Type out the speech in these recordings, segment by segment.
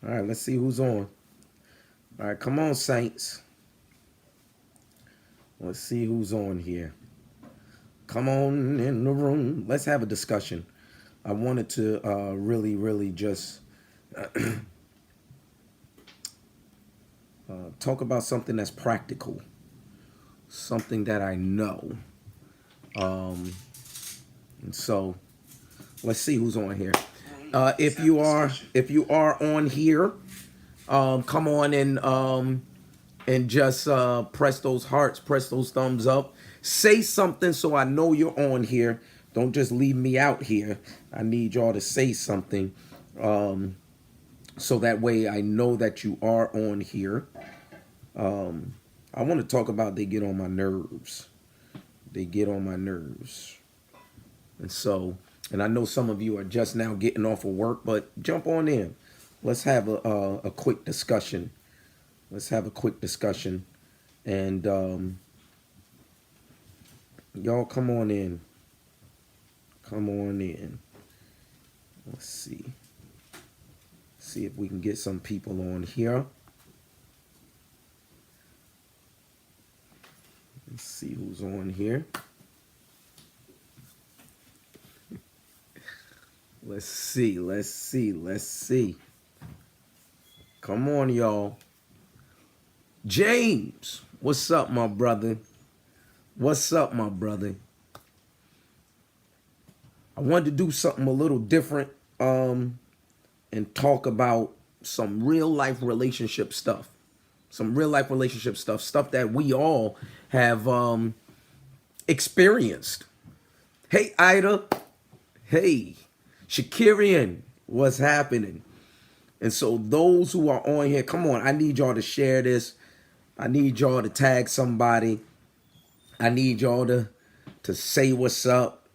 All right, let's see who's on. All right, come on, Saints. Let's see who's on here. Come on in the room. Let's have a discussion. I wanted to really just talk about something that's practical, something that I know. And so let's see who's on here. If you are on here, come on and just press those hearts, press those thumbs up. Say something so I know you're on here. Don't just leave me out here. I need y'all to say something so that way I know that you are on here. I want to talk about they get on my nerves. They get on my nerves. And so, and I know some of you are just now getting off of work, but jump on in. Let's have a quick discussion. Let's have a quick discussion. And y'all come on in. Come on in. Let's see. See if we can get some people on here. Let's see who's on here. Let's see, let's see, let's see. Come on, y'all. James, what's up, my brother? What's up, my brother? I wanted to do something a little different and talk about some real life relationship stuff. Some real life relationship stuff. Stuff that we all have experienced. Hey, Ida. Hey. Shakirian, what's happening? And so those who are on here, come on, I need y'all to share this. I need y'all to tag somebody. I need y'all to say what's up.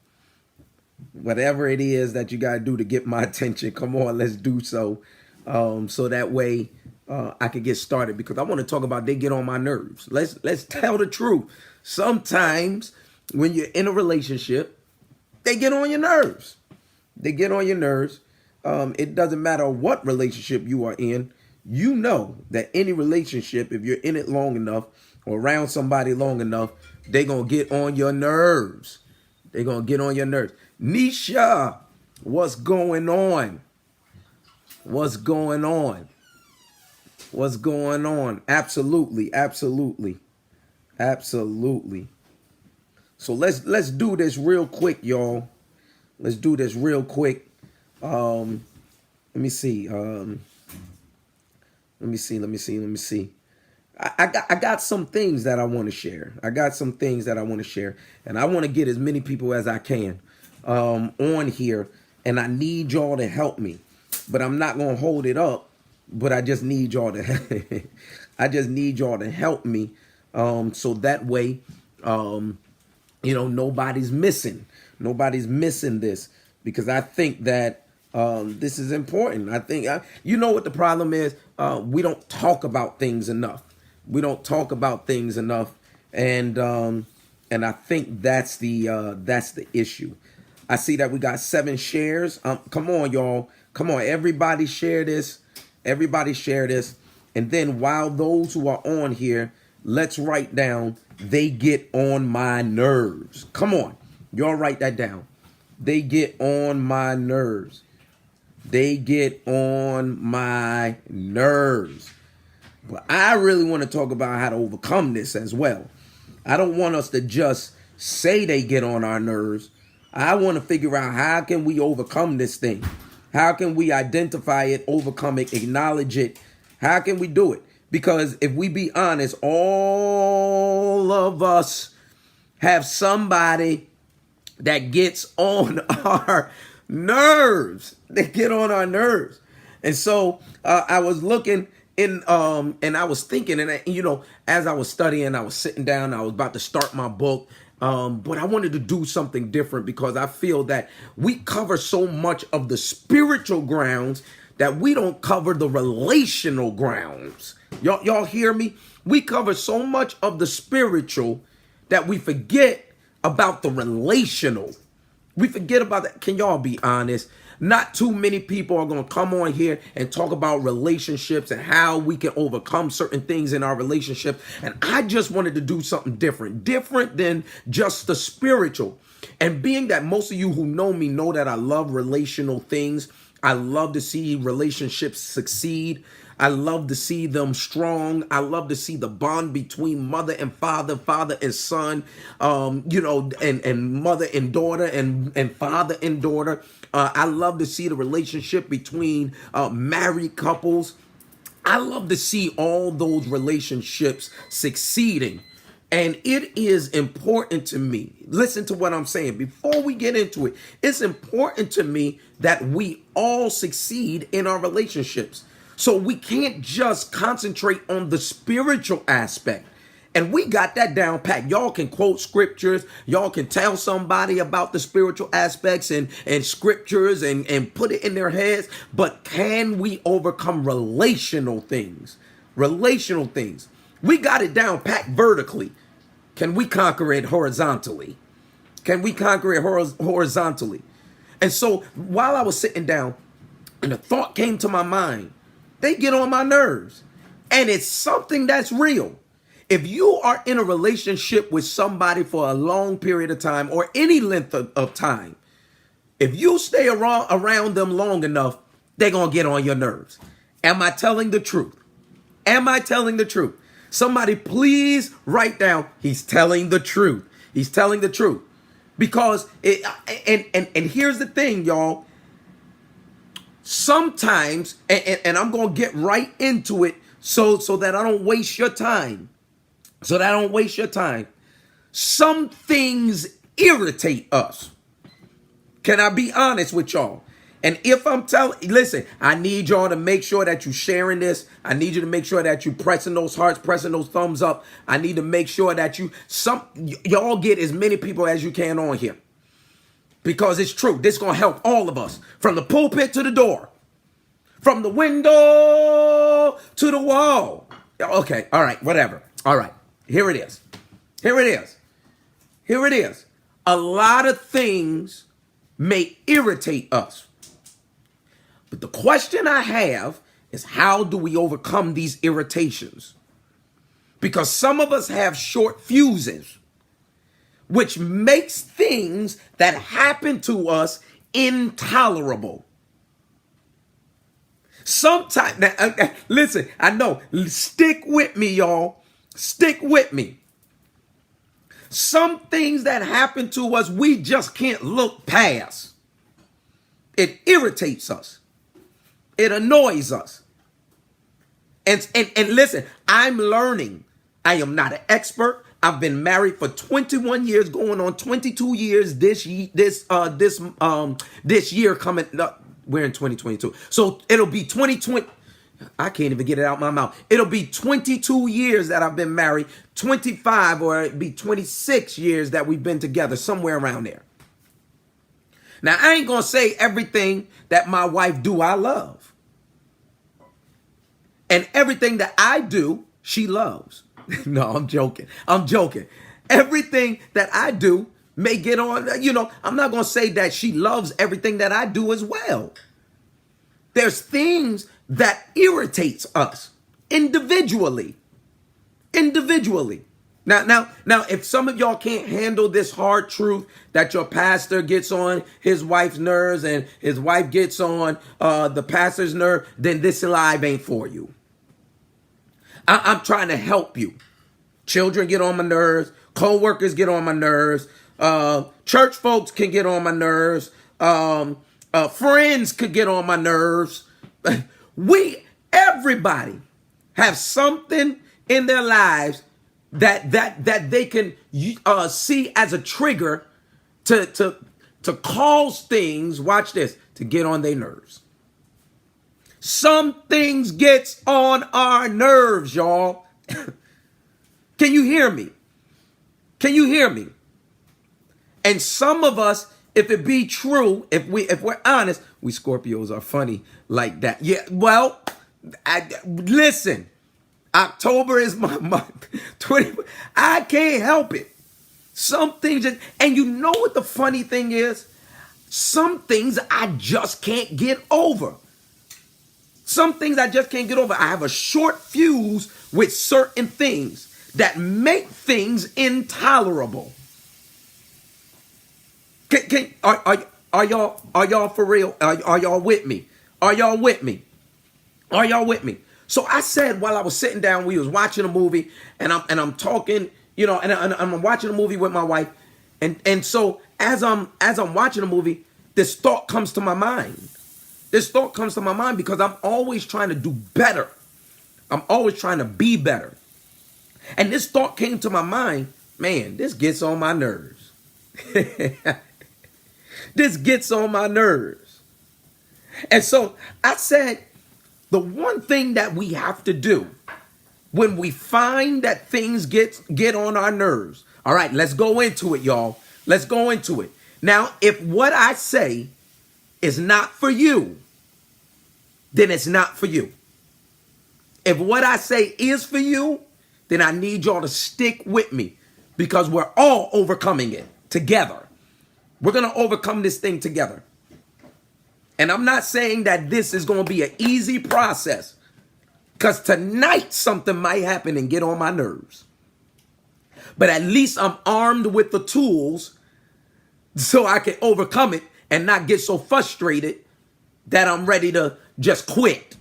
Whatever it is that you got to do to get my attention, come on, let's do so. So that way I can get started, because I want to talk about they get on my nerves. Let's tell the truth. Sometimes when you're in a relationship, they get on your nerves. They get on your nerves. It doesn't matter what relationship you are in. You know that any relationship, if you're in it long enough or around somebody long enough, they're going to get on your nerves. They're going to get on your nerves. Nisha, what's going on? What's going on? What's going on? Absolutely, absolutely, absolutely. So let's do this real quick, y'all. Let's do this real quick. Let me see. Let me see. I got some things that I want to share. And I want to get as many people as I can on here. And I need y'all to help me. But I'm not gonna hold it up. But I just need y'all to. I just need y'all to help me. So that way, nobody's missing. Nobody's missing this, because I think that this is important. I think, you know what the problem is? We don't talk about things enough. We don't talk about things enough. And I think that's the issue. I see that we got 7 shares. Come on, y'all. Come on. Everybody share this. Everybody share this. And then while those who are on here, let's write down, they get on my nerves. Come on. Y'all write that down. They get on my nerves. They get on my nerves. But I really want to talk about how to overcome this as well. I don't want us to just say they get on our nerves. I want to figure out, how can we overcome this thing? How can we identify it, overcome it, acknowledge it? How can we do it? Because if we be honest, all of us have somebody that gets on our nerves. They get on our nerves. And so I was looking in and I was thinking, and as I was studying, I was sitting down, I was about to start my book. But I wanted to do something different, because I feel that we cover so much of the spiritual grounds that we don't cover the relational grounds. Y'all hear me? We cover so much of the spiritual that we forget about the relational. We forget about that. Can y'all be honest? Not too many people are going to come on here and talk about relationships and how we can overcome certain things in our relationship. And I just wanted to do something different than just the spiritual. And being that most of you who know me know that I love relational things, I love to see relationships succeed. I love to see them strong. I love to see the bond between mother and father, father and son, and mother and daughter, and father and daughter. I love to see the relationship between married couples. I love to see all those relationships succeeding. And it is important to me. Listen to what I'm saying. Before we get into it, it's important to me that we all succeed in our relationships. So we can't just concentrate on the spiritual aspect. And we got that down pat. Y'all can quote scriptures. Y'all can tell somebody about the spiritual aspects and scriptures and put it in their heads. But can we overcome relational things? Relational things. We got it down pat vertically. Can we conquer it horizontally? Can we conquer it horizontally? And so while I was sitting down and the thought came to my mind, they get on my nerves. And it's something that's real. If you are in a relationship with somebody for a long period of time or any length of time, if you stay around them long enough, they're going to get on your nerves. Am I telling the truth? Am I telling the truth? Somebody please write down, he's telling the truth. He's telling the truth. Because, and here's the thing, y'all. Sometimes, and I'm going to get right into it so that I don't waste your time. So that I don't waste your time. Some things irritate us. Can I be honest with y'all? And if I'm listen, I need y'all to make sure that you're sharing this. I need you to make sure that you're pressing those hearts, pressing those thumbs up. I need to make sure that y'all get as many people as you can on here. Because it's true. This is going to help all of us. From the pulpit to the door. From the window to the wall. Okay. All right. Whatever. All right. Here it is. Here it is. Here it is. A lot of things may irritate us. But the question I have is, how do we overcome these irritations? Because some of us have short fuses, which makes things that happen to us intolerable. Sometimes, listen, I know, stick with me, y'all. Stick with me. Some things that happen to us, we just can't look past. It irritates us. It annoys us. And listen, I'm learning. I am not an expert. I've been married for 21 years, going on 22 years this year coming up. We're in 2022. So it'll be 2020. I can't even get it out my mouth. It'll be 22 years that I've been married, 25 or it'll be 26 years that we've been together, somewhere around there. Now, I ain't going to say everything that my wife do I love. And everything that I do, she loves. No, I'm joking. I'm joking. Everything that I do may get on, I'm not going to say that she loves everything that I do as well. There's things that irritates us individually. Now, if some of y'all can't handle this hard truth that your pastor gets on his wife's nerves and his wife gets on the pastor's nerve, then this live ain't for you. I'm trying to help you. Children get on my nerves. Co-workers get on my nerves. Church folks can get on my nerves. Friends could get on my nerves. Everybody have something in their lives that they can see as a trigger to cause things, watch this, to get on their nerves. Some things gets on our nerves, y'all. Can you hear me? Can you hear me? And some of us, if it be true, if we're honest, we Scorpios are funny like that. Yeah, well, listen, October is my month. I can't help it. Some things, and you know what the funny thing is? Some things I just can't get over. Some things I just can't get over. I have a short fuse with certain things that make things intolerable. Are y'all for real? Are y'all with me? Are y'all with me? Are y'all with me? So I said while I was sitting down, we was watching a movie, and I'm talking, and I'm watching a movie with my wife, and so as I'm watching a movie, this thought comes to my mind. This thought comes to my mind because I'm always trying to do better. I'm always trying to be better. And this thought came to my mind, man, this gets on my nerves. This gets on my nerves. And so I said, the one thing that we have to do when we find that things get on our nerves. All right, let's go into it, y'all. Let's go into it. Now, if what I say is not for you, then it's not for you. If what I say is for you, then I need y'all to stick with me because we're all overcoming it together. We're going to overcome this thing together. And I'm not saying that this is going to be an easy process because tonight something might happen and get on my nerves. But at least I'm armed with the tools so I can overcome it and not get so frustrated that I'm ready to just quit.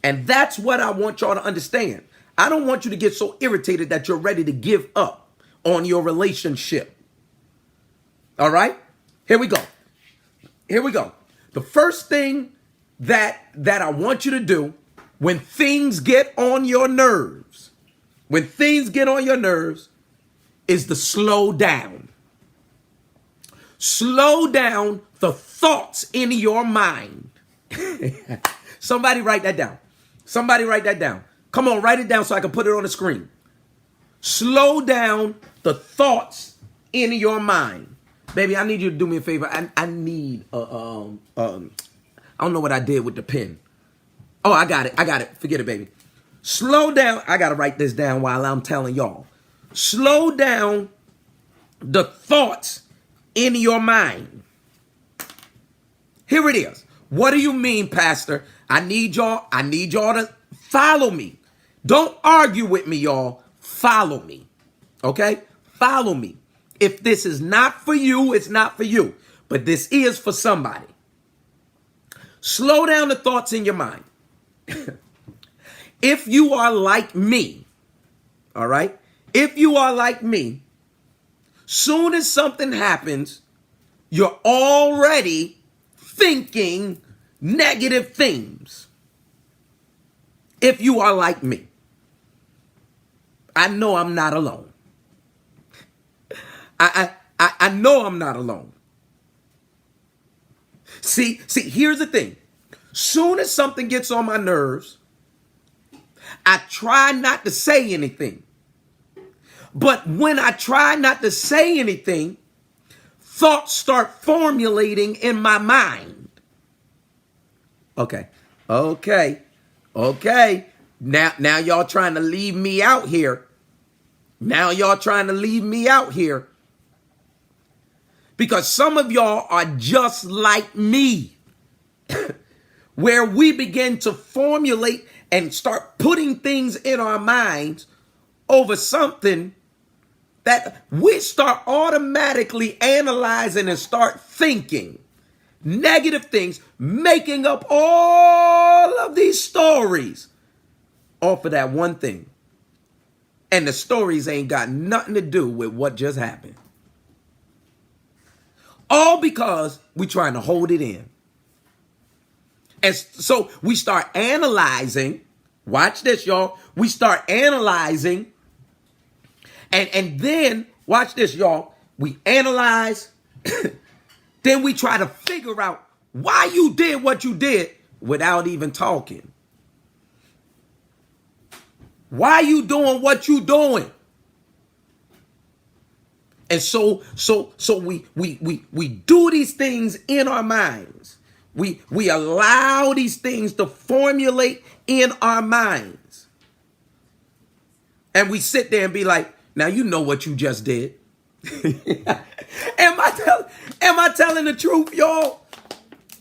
And that's what I want y'all to understand. I don't want you to get so irritated that you're ready to give up on your relationship. All right? Here we go. Here we go. The first thing that I want you to do when things get on your nerves, is to slow down. Slow down the thoughts in your mind. Somebody write that down. Somebody write that down. Come on, write it down so I can put it on the screen. Slow down the thoughts in your mind. Baby, I need you to do me a favor. I need, I don't know what I did with the pen. Oh, I got it. Forget it, baby. Slow down. I got to write this down while I'm telling y'all. Slow down the thoughts in your mind. Here it is. What do you mean, Pastor? I need y'all to follow me. Don't argue with me, y'all. Follow me. Okay? Follow me. If this is not for you, it's not for you. But this is for somebody. Slow down the thoughts in your mind. If you are like me, all right? If you are like me, soon as something happens, you're already thinking negative things. If you are like me, I know I'm not alone. I know I'm not alone. See, here's the thing. Soon as something gets on my nerves, I try not to say anything. But when I try not to say anything, thoughts start formulating in my mind. Okay. Now y'all trying to leave me out here. Because some of y'all are just like me, where we begin to formulate and start putting things in our minds over something that we start automatically analyzing and start thinking negative things, making up all of these stories off of that one thing. And the stories ain't got nothing to do with what just happened. All because we trying to hold it in. And so we start analyzing. Watch this, y'all. We start analyzing. And then, watch this, y'all. We analyze. Then we try to figure out why you did what you did without even talking. Why you doing what you doing? And so we do these things in our minds. We allow these things to formulate in our minds. And we sit there and be like, now you know what you just did. Am I telling the truth, y'all?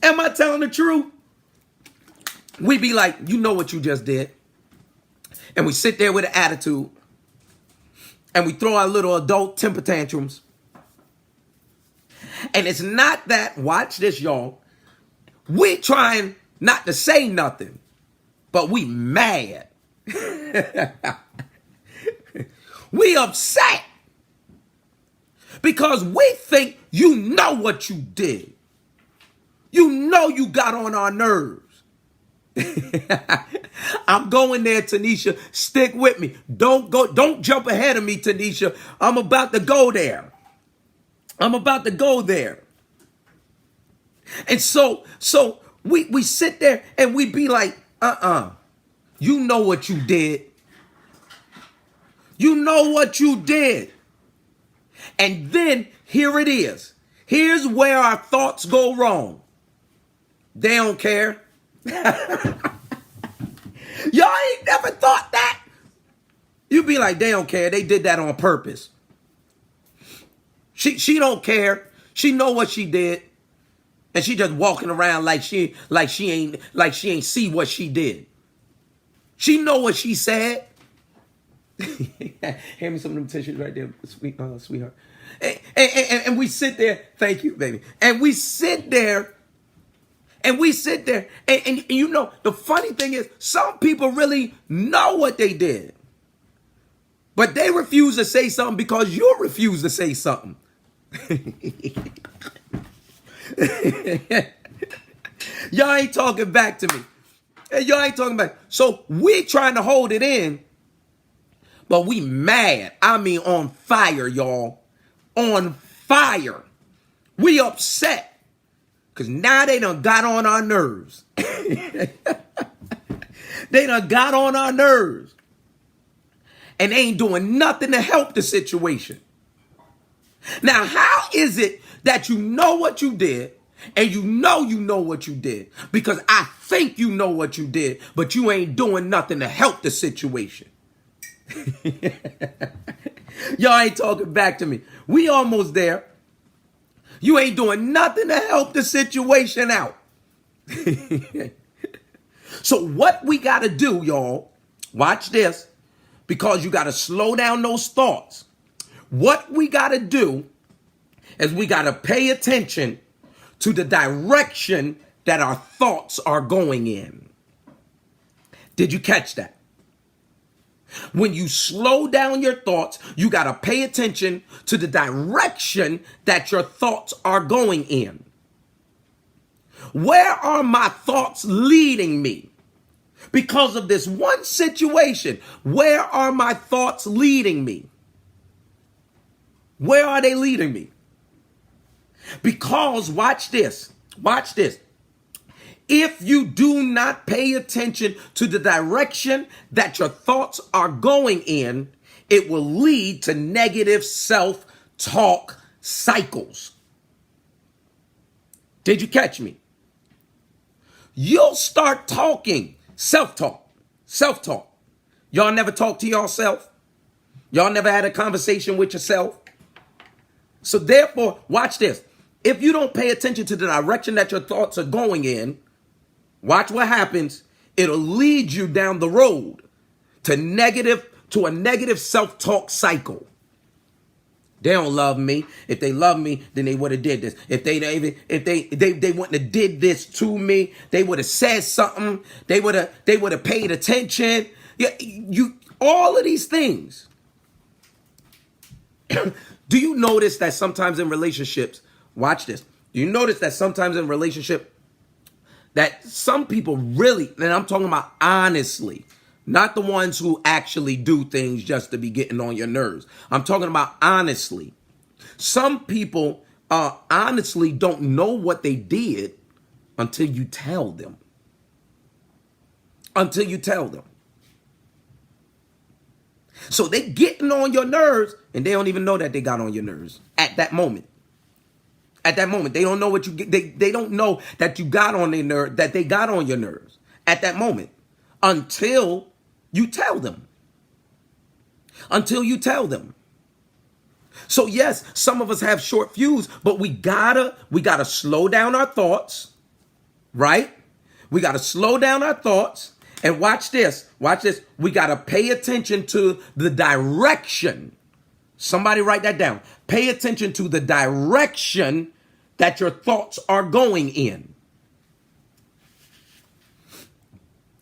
Am I telling the truth? We be like, you know what you just did. And we sit there with an attitude. And we throw our little adult temper tantrums. And it's not that, watch this, y'all. We trying not to say nothing. But we mad. We upset. Because we think you know what you did. You know you got on our nerves. I'm going there, Tanisha. Stick with me. Don't jump ahead of me, Tanisha. I'm about to go there. I'm about to go there. And so we sit there and we be like, you know what you did. You know what you did. And then here it is. Here's where our thoughts go wrong. They don't care. Y'all ain't never thought that. You be like, they don't care. They did that on purpose. She don't care. She know what she did. And she just walking around like she ain't see what she did. She know what she said. Hand me some of them tissues right there, sweetheart. And we sit there. Thank you, baby. And we sit there. And you know, the funny thing is, some people really know what they did. But they refuse to say something because you refuse to say something. Y'all ain't talking back to me. Y'all ain't talking back. So we trying to hold it in, but we mad. I mean on fire, y'all. On fire. We upset. Because now they done got on our nerves. They done got on our nerves. And they ain't doing nothing to help the situation. Now, how is it that you know what you did and you know what you did? Because I think you know what you did, but you ain't doing nothing to help the situation. Y'all ain't talking back to me. We almost there. You ain't doing nothing to help the situation out. So what we got to do, y'all, watch this, because you got to slow down those thoughts. What we got to do is we got to pay attention to the direction that our thoughts are going in. Did you catch that? When you slow down your thoughts, you got to pay attention to the direction that your thoughts are going in. Where are my thoughts leading me? Because of this one situation, where are my thoughts leading me? Where are they leading me? Because, watch this. If you do not pay attention to the direction that your thoughts are going in, it will lead to negative self-talk cycles. Did you catch me? You'll start talking self-talk. Y'all never talk to yourself? Y'all never had a conversation with yourself? So therefore, watch this. If you don't pay attention to the direction that your thoughts are going in, watch what happens. It'll lead you down the road to a negative self-talk cycle. They don't love me. If they love me, then they would have did this. If they wouldn't have did this to me, they would have said something. They would have paid attention. All of these things. Do you notice that sometimes in relationships, watch this. Do you notice that sometimes in relationship that some people really, and I'm talking about honestly, not the ones who actually do things just to be getting on your nerves. I'm talking about honestly. Some people honestly don't know what they did until you tell them. So they getting on your nerves and they don't even know that they got on your nerves at that moment. They don't know they don't know that you got on their nerve, that they got on your nerves at that moment until you tell them. So yes, some of us have short fuse, but we gotta slow down our thoughts, right? We gotta slow down our thoughts and watch this. Watch this. We gotta pay attention to the direction. Somebody write that down. Pay attention to the direction that your thoughts are going in.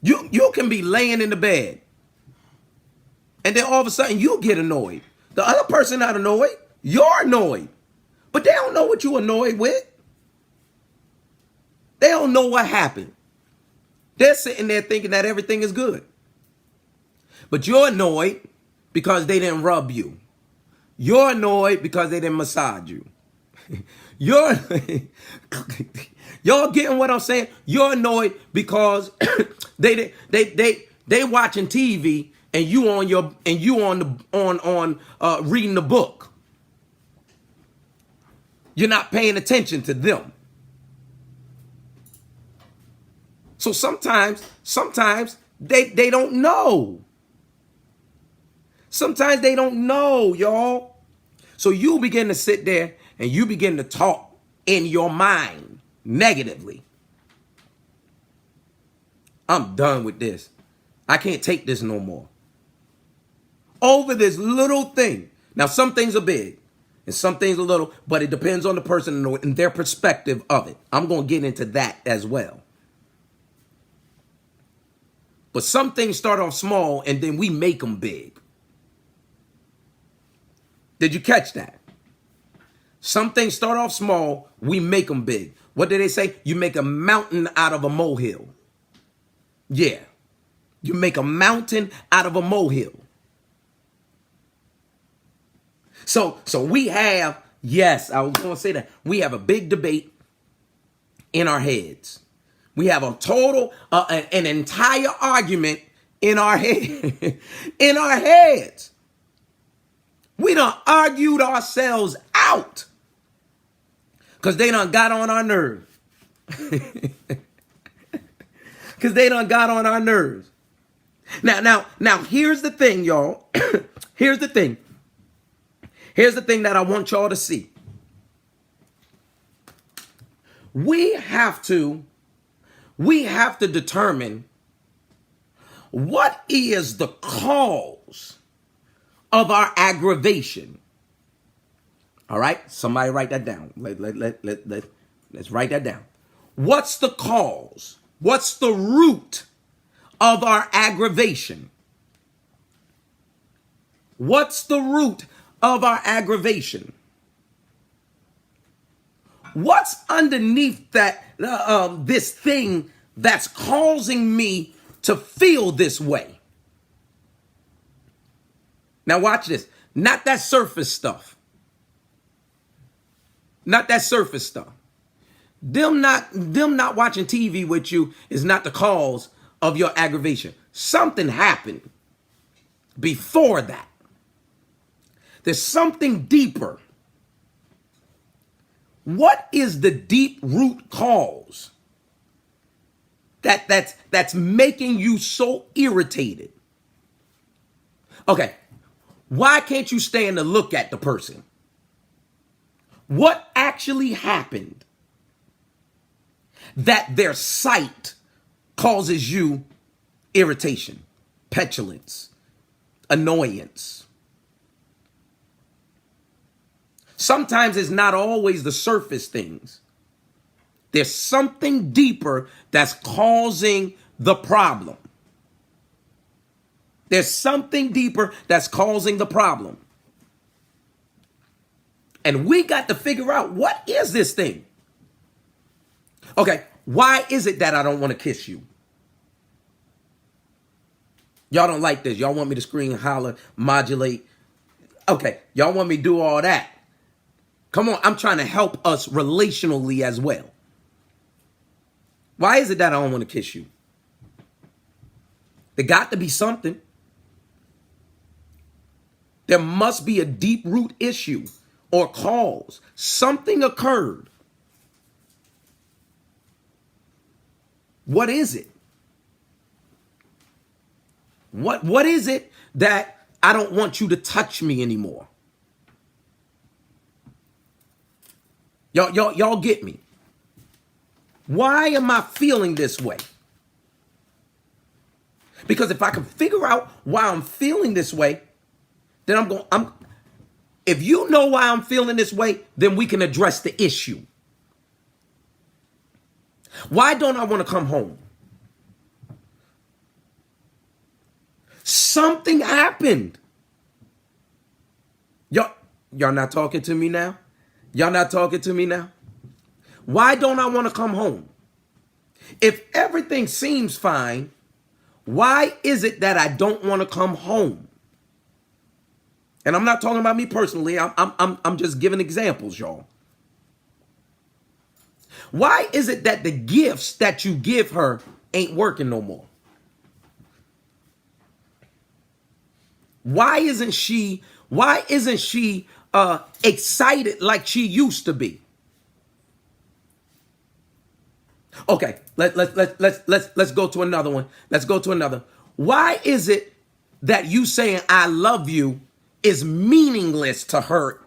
You can be laying in the bed, and then all of a sudden you get annoyed. The other person not annoyed. You're annoyed. But they don't know what you're annoyed with. They don't know what happened. They're sitting there thinking that everything is good. But you're annoyed because they didn't rub you. You're annoyed because they didn't massage you. Y'all getting what I'm saying? You're annoyed because they watching TV and you on reading the book. You're not paying attention to them. So sometimes they don't know. Sometimes they don't know, y'all. So you begin to sit there and you begin to talk in your mind negatively. I'm done with this. I can't take this no more. Over this little thing. Now, some things are big and some things are little, but it depends on the person and their perspective of it. I'm going to get into that as well. But some things start off small and then we make them big. Did you catch that? Some things start off small, we make them big. What did they say? You make a mountain out of a molehill. Yeah. You make a mountain out of a molehill. So we have, yes, I was going to say that. We have a big debate in our heads. We have a total, an entire argument in our head, in our heads. We done argued ourselves out because they done got on our nerves. Because they done got on our nerves. Now, here's the thing, y'all. Here's the thing. Here's the thing that I want y'all to see. We have to determine what is the cause of our aggravation. All right? Somebody write that down. Let's write that down. What's the cause? What's the root of our aggravation? What's the root of our aggravation? What's underneath that this thing that's causing me to feel this way? Now watch this. Not that surface stuff. Not that surface stuff. Them not watching TV with you is not the cause of your aggravation. Something happened before that. There's something deeper. What is the deep root cause that's making you so irritated? Okay, why can't you stand to look at the person? What actually happened that their sight causes you irritation, petulance, annoyance? Sometimes it's not always the surface things. There's something deeper that's causing the problem. There's something deeper that's causing the problem. And we got to figure out, what is this thing? Okay, why is it that I don't want to kiss you? Y'all don't like this. Y'all want me to scream, holler, modulate. Okay, y'all want me to do all that. Come on, I'm trying to help us relationally as well. Why is it that I don't want to kiss you? There got to be something. There must be a deep root issue or cause. Something occurred. What is it? What is it that I don't want you to touch me anymore? Y'all get me? Why am I feeling this way? Because if I can figure out why I'm feeling this way, then if you know why I'm feeling this way, then we can address the issue. Why don't I want to come home? Something happened. Y'all not talking to me now? Y'all not talking to me now? Why don't I want to come home? If everything seems fine, why is it that I don't want to come home? And I'm not talking about me personally. I'm just giving examples, y'all. Why is it that the gifts that you give her ain't working no more? Why isn't she excited like she used to be? Okay, let's go to another one. Let's go to another. Why is it that you saying I love you is meaningless to her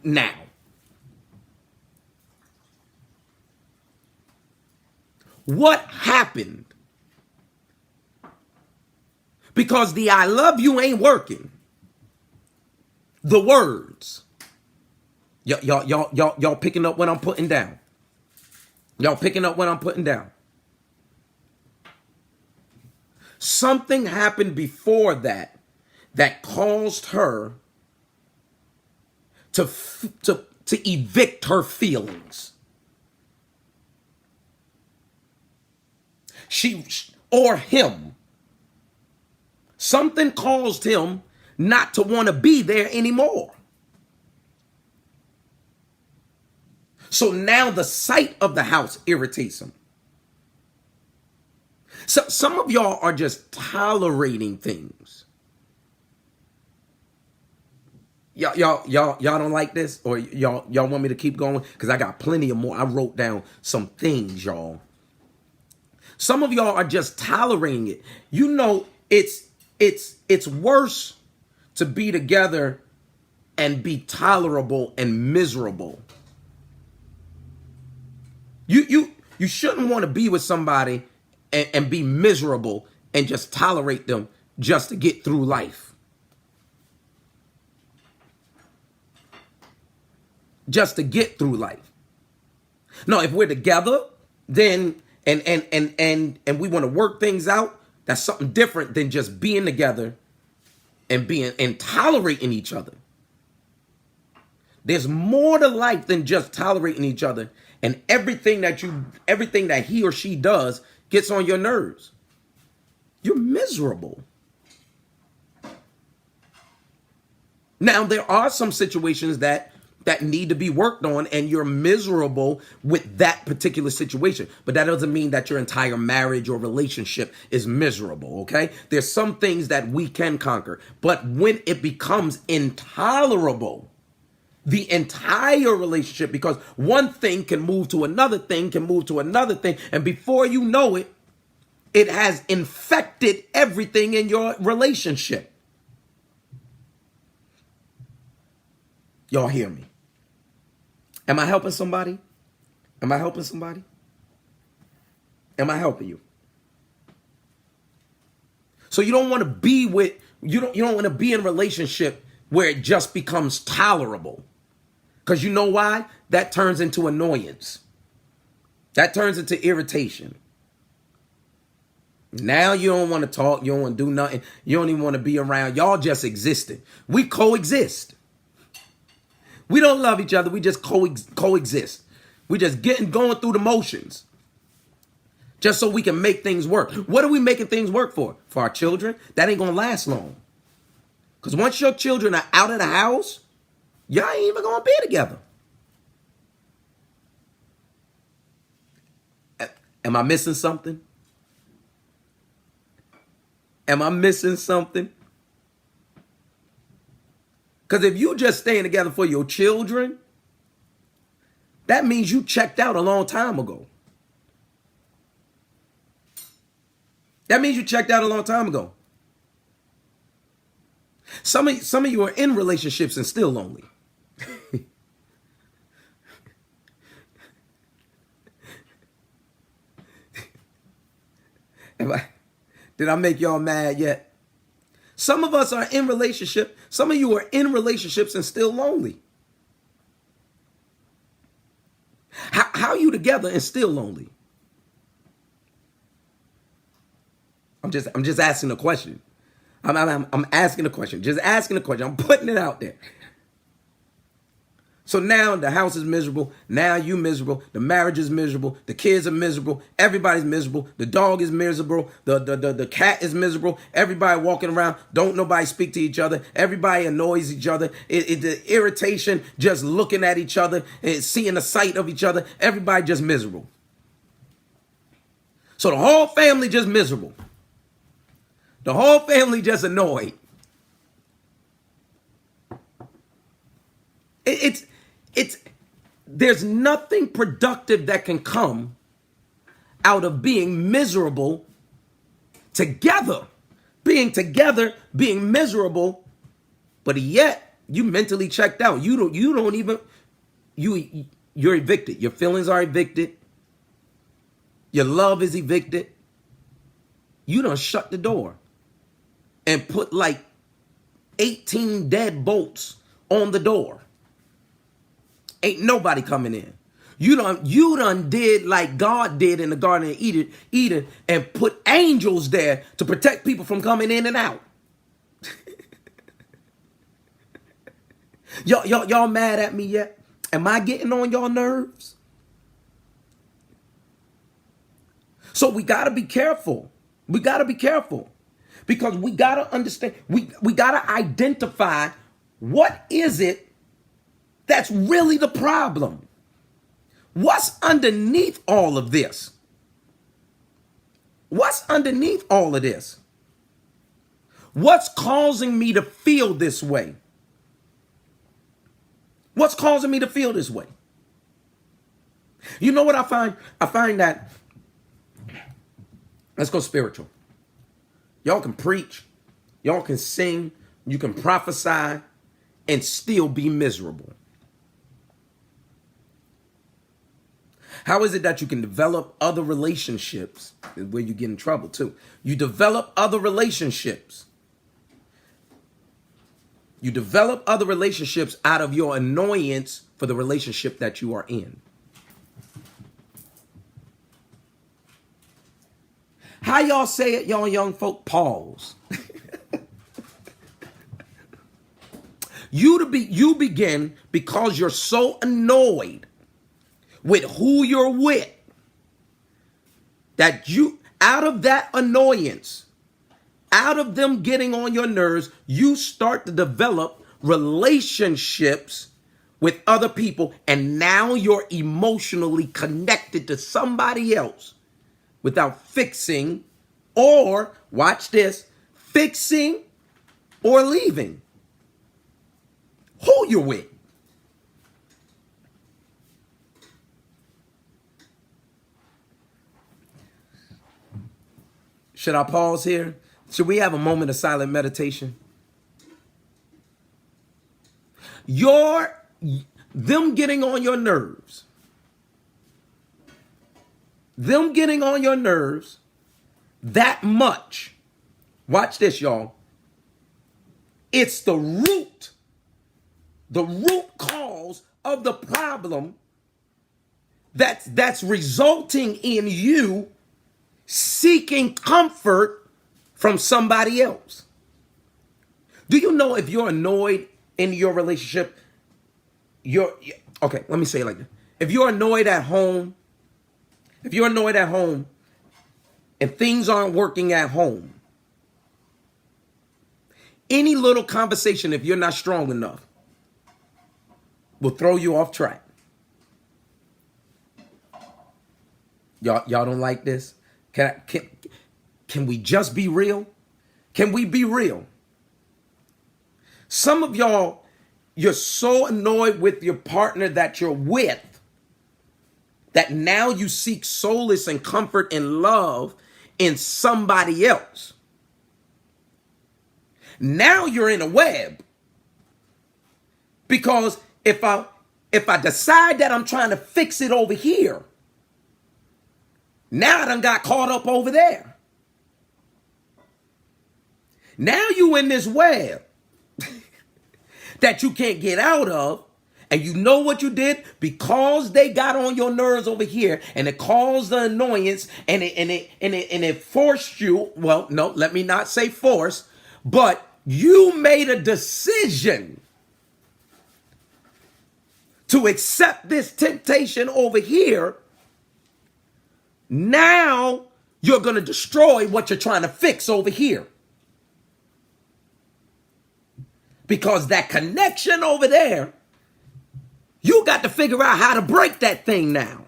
now? What happened? Because the I love you ain't working. The words. Y'all picking up what I'm putting down. Y'all picking up what I'm putting down. Something happened before that caused her to evict her feelings. Or him. Something caused him not to want to be there anymore. So now the sight of the house irritates him. So some of y'all are just tolerating things. Y'all don't like this? Or y'all want me to keep going? Because I got plenty of more. I wrote down some things, y'all. Some of y'all are just tolerating it. You know, it's worse to be together and be tolerable and miserable. You shouldn't want to be with somebody and be miserable and just tolerate them just to get through life. Just to get through life. No, if we're together, then and we want to work things out, that's something different than just being together and tolerating each other. There's more to life than just tolerating each other, and everything that he or she does gets on your nerves. You're miserable. Now, there are some situations that need to be worked on, and you're miserable with that particular situation. But that doesn't mean that your entire marriage or relationship is miserable, okay? There's some things that we can conquer. But when it becomes intolerable, the entire relationship, because one thing can move to another thing, and before you know it, it has infected everything in your relationship. Y'all hear me? Am I helping somebody? Am I helping somebody? Am I helping you? So you don't want to be you don't want to be in a relationship where it just becomes tolerable. Because you know why? That turns into annoyance. That turns into irritation. Now you don't want to talk. You don't want to do nothing. You don't even want to be around. Y'all just existing. We coexist. We don't love each other. We just coexist. We just going through the motions. Just so we can make things work. What are we making things work for? For our children? That ain't going to last long. Because once your children are out of the house, y'all ain't even going to be together. Am I missing something? Am I missing something? Because if you just staying together for your children, that means you checked out a long time ago. That means you checked out a long time ago. Some of you are in relationships and still lonely. Did I make y'all mad yet? Some of us are in relationship. Some of you are in relationships and still lonely. How are you together and still lonely? I'm just asking a question. I'm asking a question. Just asking a question. I'm putting it out there. So now the house is miserable. Now you miserable. The marriage is miserable. The kids are miserable. Everybody's miserable. The dog is miserable. The cat is miserable. Everybody walking around. Don't nobody speak to each other. Everybody annoys each other. The irritation just looking at each other and seeing the sight of each other. Everybody just miserable. So the whole family just miserable. The whole family just annoyed. There's nothing productive that can come out of being miserable together. Being together, being miserable, but yet you mentally checked out. You're evicted. Your feelings are evicted. Your love is evicted. You done shut the door and put like 18 deadbolts on the door. Ain't nobody coming in. You done did like God did in the Garden of Eden and put angels there to protect people from coming in and out. Y'all mad at me yet? Am I getting on y'all nerves? So we got to be careful. We got to be careful because we got to understand. We got to identify what is it that's really the problem. What's underneath all of this? What's underneath all of this? What's causing me to feel this way? What's causing me to feel this way? You know what I find? I find that, let's go spiritual. Y'all can preach, y'all can sing, you can prophesy, and still be miserable. How is it that you can develop other relationships? Where you get in trouble too. You develop other relationships. You develop other relationships out of your annoyance for the relationship that you are in. How y'all say it, y'all young folk? Pause. You begin because you're so annoyed with who you're with, that you, out of that annoyance, out of them getting on your nerves, you start to develop relationships with other people, and now you're emotionally connected to somebody else without fixing, or, watch this, fixing or leaving who you're with. Should I pause here? Should we have a moment of silent meditation? Them getting on your nerves. Them getting on your nerves that much. Watch this, y'all. It's the root cause of the problem that's resulting in you seeking comfort from somebody else. Do you know if you're annoyed in your relationship, okay, let me say it like this. If you're annoyed at home and things aren't working at home, any little conversation, if you're not strong enough, will throw you off track. Y'all don't like this? Can we just be real? Can we be real? Some of y'all, you're so annoyed with your partner that you're with that now you seek solace and comfort and love in somebody else. Now you're in a web. Because if I decide that I'm trying to fix it over here, now I done got caught up over there. Now you in this web that you can't get out of. And you know what you did? Because they got on your nerves over here and it caused the annoyance and it forced you. Well, no, let me not say force, but you made a decision to accept this temptation over here. Now you're going to destroy what you're trying to fix over here. Because that connection over there, you got to figure out how to break that thing now.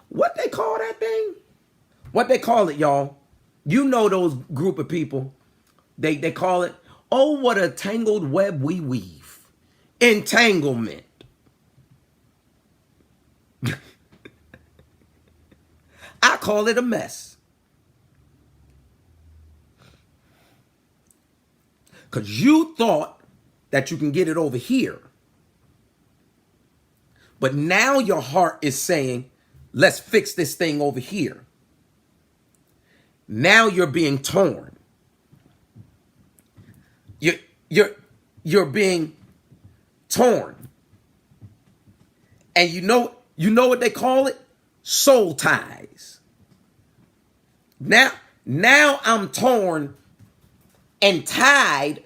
What they call that thing? What they call it, y'all? You know those group of people. They call it, oh, what a tangled web we weave. Entanglement. I call it a mess. Because you thought that you can get it over here. But now your heart is saying, let's fix this thing over here. Now you're being torn. You're being torn. And you know what they call it? Soul ties. Now I'm torn and tied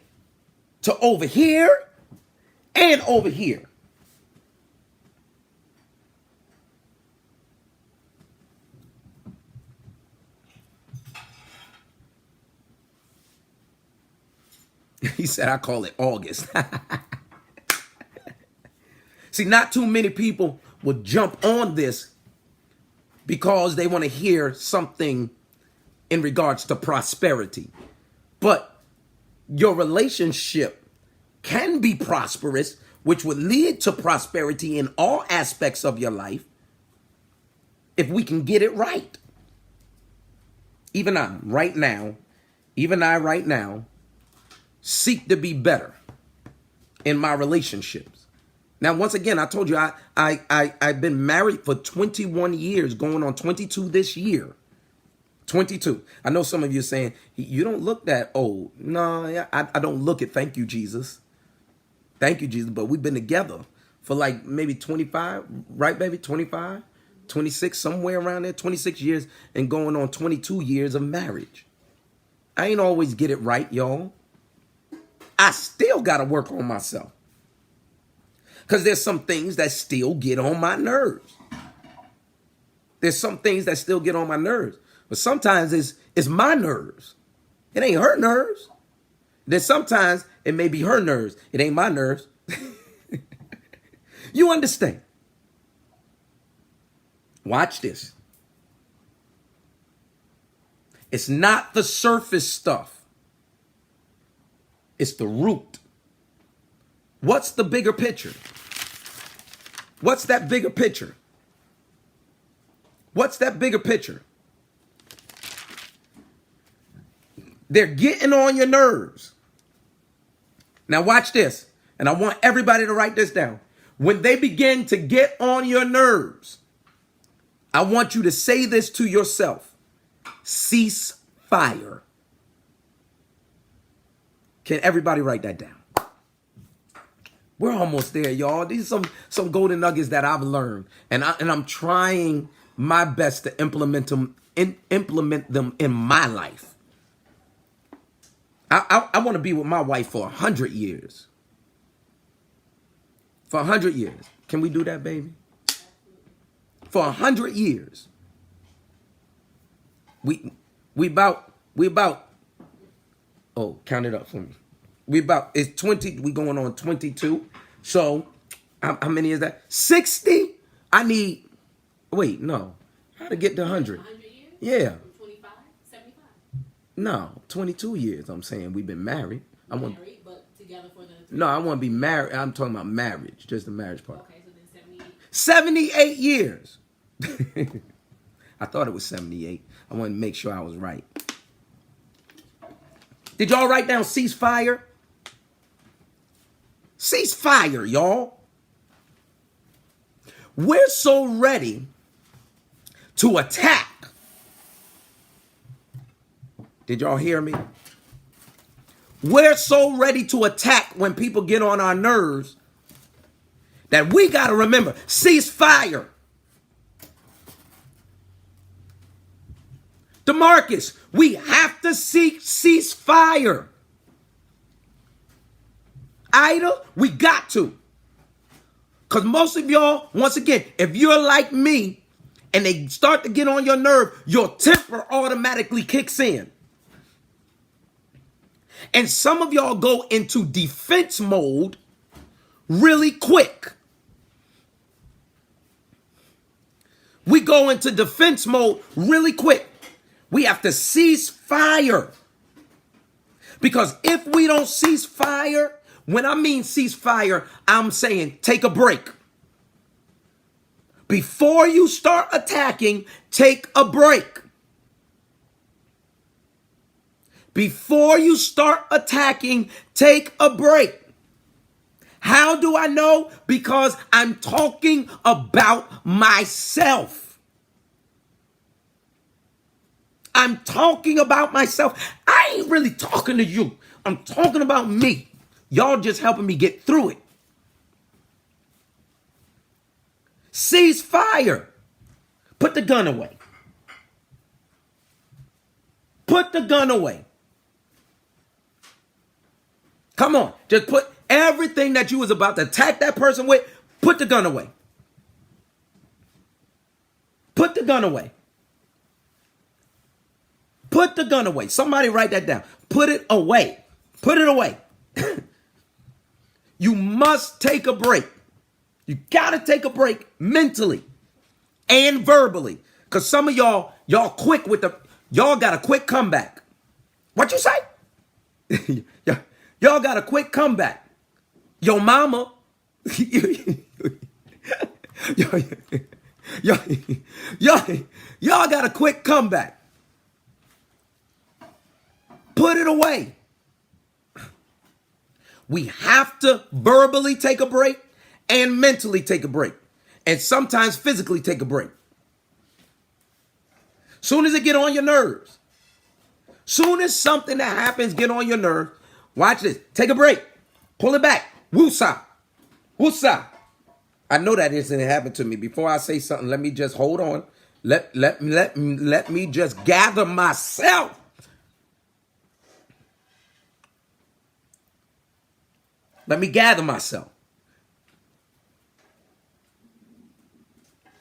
to over here and over here. He said, I call it August. See, not too many people will jump on this because they want to hear something in regards to prosperity. But your relationship can be prosperous, which would lead to prosperity in all aspects of your life if we can get it right. Even I right now seek to be better in my relationships. Now, once again, I told you I've been married for 21 years, going on 22 this year. 22. I know some of you are saying, you don't look that old. No, I don't look it. Thank you, Jesus. Thank you, Jesus. But we've been together for like maybe 25, right, baby? 25, 26, somewhere around there, 26 years and going on 22 years of marriage. I ain't always get it right, y'all. I still got to work on myself. Because there's some things that still get on my nerves. There's some things that still get on my nerves. But sometimes it's my nerves. It ain't her nerves. Then sometimes it may be her nerves. It ain't my nerves. You understand? Watch this. It's not the surface stuff. It's the root. What's the bigger picture? What's that bigger picture? What's that bigger picture? They're getting on your nerves. Now watch this. And I want everybody to write this down. When they begin to get on your nerves, I want you to say this to yourself. Cease fire. Can everybody write that down? We're almost there, y'all. These are some golden nuggets that I've learned. And I'm trying my best to implement them in my life. I want to be with my wife for 100 years. For 100 years. Can we do that, baby? For 100 years. We about, oh, count it up for me. It's 20, we going on 22. So, how many is that? 60? I need, wait, no. How to get to 100? 100 years? Yeah. 25? 75? No, 22 years, I'm saying. We've been married. Married, but together for the... No, I want to be married. I'm talking about marriage, just the marriage part. Okay, so then 78. 78 years. I thought it was 78. I wanted to make sure I was right. Did y'all write down ceasefire? Ceasefire, y'all. We're so ready to attack Did y'all hear me? We're so ready to attack when people get on our nerves that we got to remember, cease fire. DeMarcus, we have to cease fire. Ida, we got to. Because most of y'all, once again, if you're like me and they start to get on your nerve, your temper automatically kicks in. And some of y'all go into defense mode really quick. We go into defense mode really quick. We have to cease fire. Because if we don't cease fire, when I mean cease fire, I'm saying take a break. Before you start attacking, take a break. Before you start attacking, take a break. How do I know? Because I'm talking about myself. I'm talking about myself. I ain't really talking to you. I'm talking about me. Y'all just helping me get through it. Cease fire. Put the gun away. Put the gun away. Come on. Just put everything that you was about to attack that person with, put the gun away. Put the gun away. Put the gun away. Somebody write that down. Put it away. Put it away. You must take a break. You got to take a break mentally and verbally. Because some of y'all quick with y'all got a quick comeback. What you say? Y'all got a quick comeback. Your mama. Y'all got a quick comeback. Put it away. We have to verbally take a break and mentally take a break. And sometimes physically take a break. Soon as it get on your nerves. Soon as something that happens get on your nerves. Watch this. Take a break. Pull it back. Woosah. Woosah. I know that incident happened to me. Before I say something, let me just hold on. Let me just gather myself. Let me gather myself.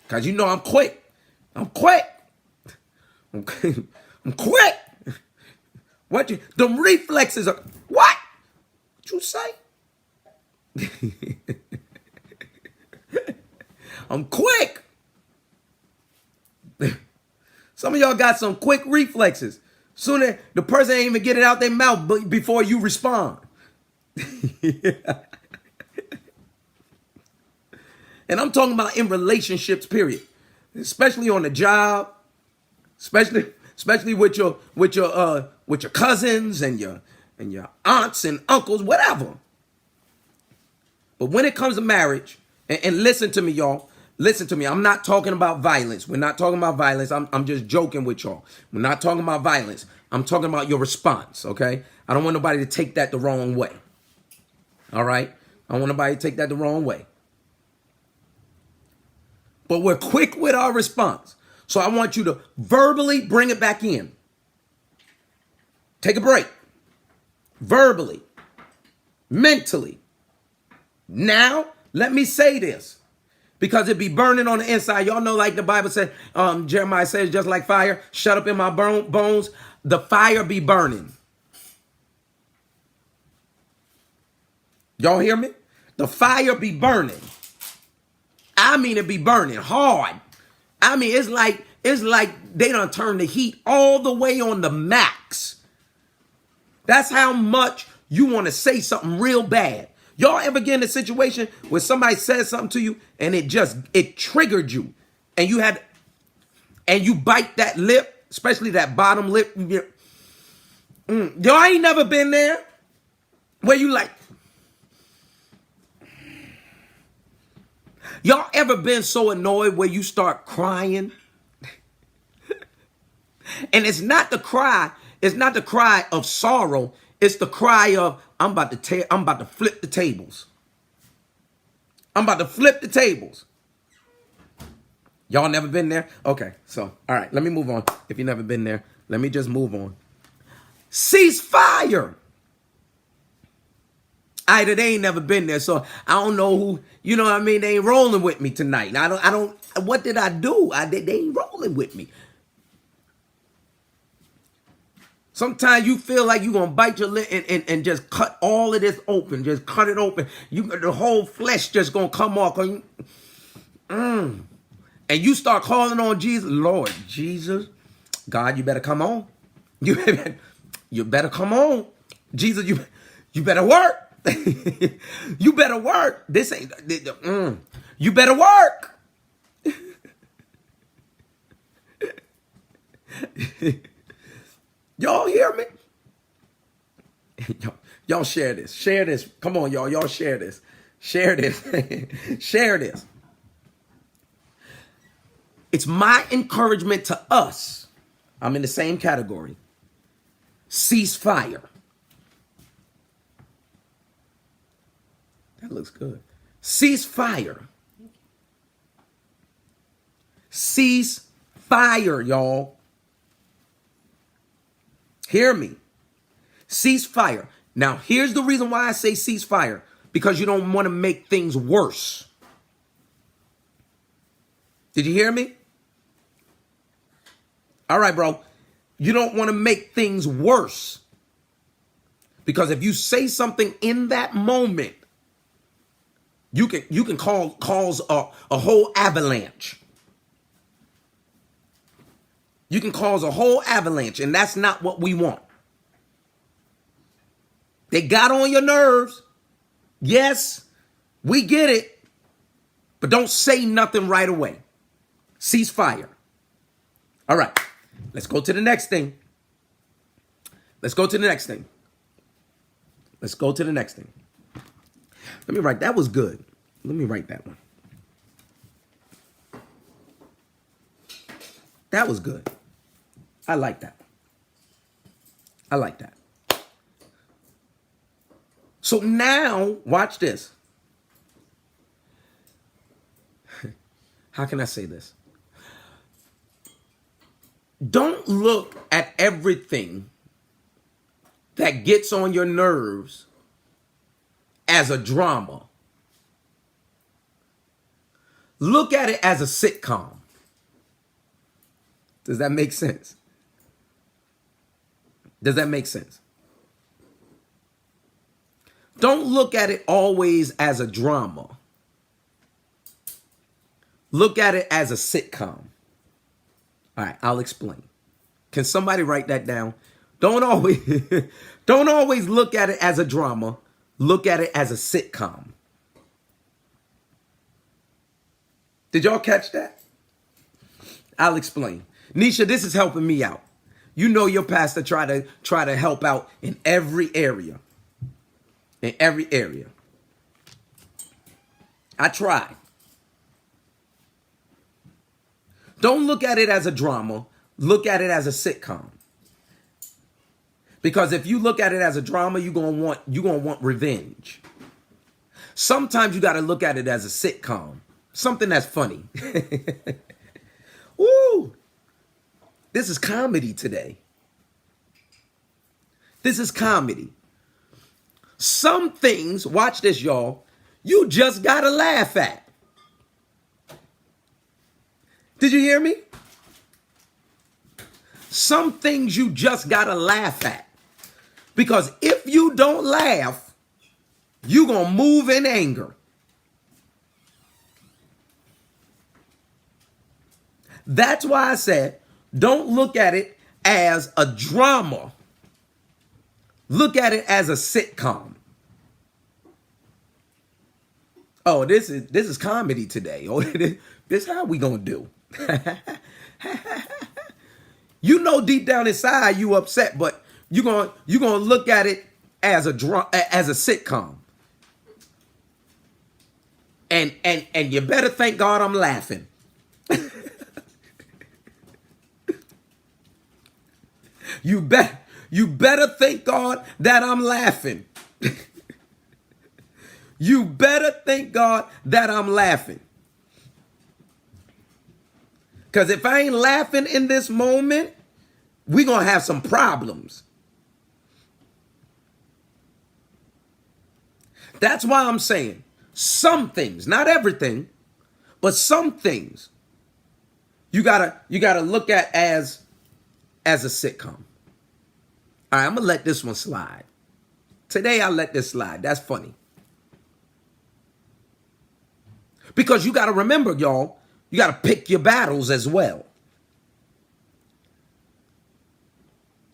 Because you know I'm quick. I'm quick. I'm quick. What you, them reflexes are, what? What you say? I'm quick. Some of y'all got some quick reflexes. Soon as the person ain't even get it out their mouth before you respond. And I'm talking about in relationships, period. Especially on the job, especially with your cousins and your aunts and uncles, whatever. But when it comes to marriage, and listen to me, y'all. Listen to me. I'm not talking about violence. We're not talking about violence. I'm just joking with y'all. We're not talking about violence. I'm talking about your response, okay? I don't want nobody to take that the wrong way. All right? I don't want nobody to take that the wrong way. But we're quick with our response. So I want you to verbally bring it back in. Take a break. Verbally. Mentally. Now, let me say this. Because it be burning on the inside. Y'all know, like the Bible said, Jeremiah says, just like fire, shut up in my bones, the fire be burning. Y'all hear me? The fire be burning. I mean, it be burning hard. I mean, it's like they done turned the heat all the way on the max. That's how much you want to say something real bad. Y'all ever get in a situation where somebody says something to you and it triggered you and you bite that lip, especially that bottom lip. Y'all ain't never been there where you like, y'all ever been so annoyed where you start crying? And it's not the cry. It's not the cry of sorrow. It's the cry of, I'm about to flip the tables. I'm about to flip the tables. Y'all never been there? Okay, so, all right, let me move on. If you've never been there, let me just move on. Cease fire. Either they ain't never been there, so I don't know who, you know what I mean? They ain't rolling with me tonight. I don't, what did I do? They ain't rolling with me. Sometimes you feel like you're going to bite your lip and just cut all of this open. Just cut it open. The whole flesh just going to come off. And you start calling on Jesus. Lord, Jesus, God, you better come on. You better come on. Jesus, you better work. You better work. This ain't, you better work. Y'all hear me? Y'all share this. Share this. Come on, y'all. Y'all share this. Share this. Share this. It's my encouragement to us. I'm in the same category. Cease fire. That looks good. Cease fire. Cease fire, y'all. Hear me. Cease fire. Now, here's the reason why I say cease fire. Because you don't want to make things worse. Did you hear me? All right, bro. You don't want to make things worse. Because if you say something in that moment, you can cause a whole avalanche. You can cause a whole avalanche, and that's not what we want. They got on your nerves. Yes, we get it. But don't say nothing right away. Cease fire. All right, let's go to the next thing. Let's go to the next thing. Let's go to the next thing. Let me write. That was good. Let me write that one. That was good. I like that. I like that. So now, watch this. How can I say this? Don't look at everything that gets on your nerves as a drama. Look at it as a sitcom. Does that make sense? Does that make sense? Don't look at it always as a drama. Look at it as a sitcom. All right, I'll explain. Can somebody write that down? Don't always look at it as a drama. Look at it as a sitcom. Did y'all catch that? I'll explain. Nisha, this is helping me out. You know your pastor try to help out in every area. In every area. I try. Don't look at it as a drama. Look at it as a sitcom. Because if you look at it as a drama, you're gonna want revenge. Sometimes you gotta look at it as a sitcom. Something that's funny. Woo! This is comedy today. This is comedy. Some things, watch this, y'all, you just gotta laugh at. Did you hear me? Some things you just gotta laugh at. Because if you don't laugh, you're gonna move in anger. That's why I said, don't look at it as a drama. Look at it as a sitcom. Oh, this is comedy today. Oh, this is how we gonna do. You know deep down inside you upset, but you're gonna look at it as a sitcom. And you better thank God I'm laughing. You You better thank God that I'm laughing. You better thank God that I'm laughing. Because if I ain't laughing in this moment, we're going to have some problems. That's why I'm saying some things, not everything, but some things you gotta look at as a sitcom. All right, I'm gonna let this one slide. Today I let this slide. That's funny. Because you gotta remember, y'all, you gotta pick your battles as well.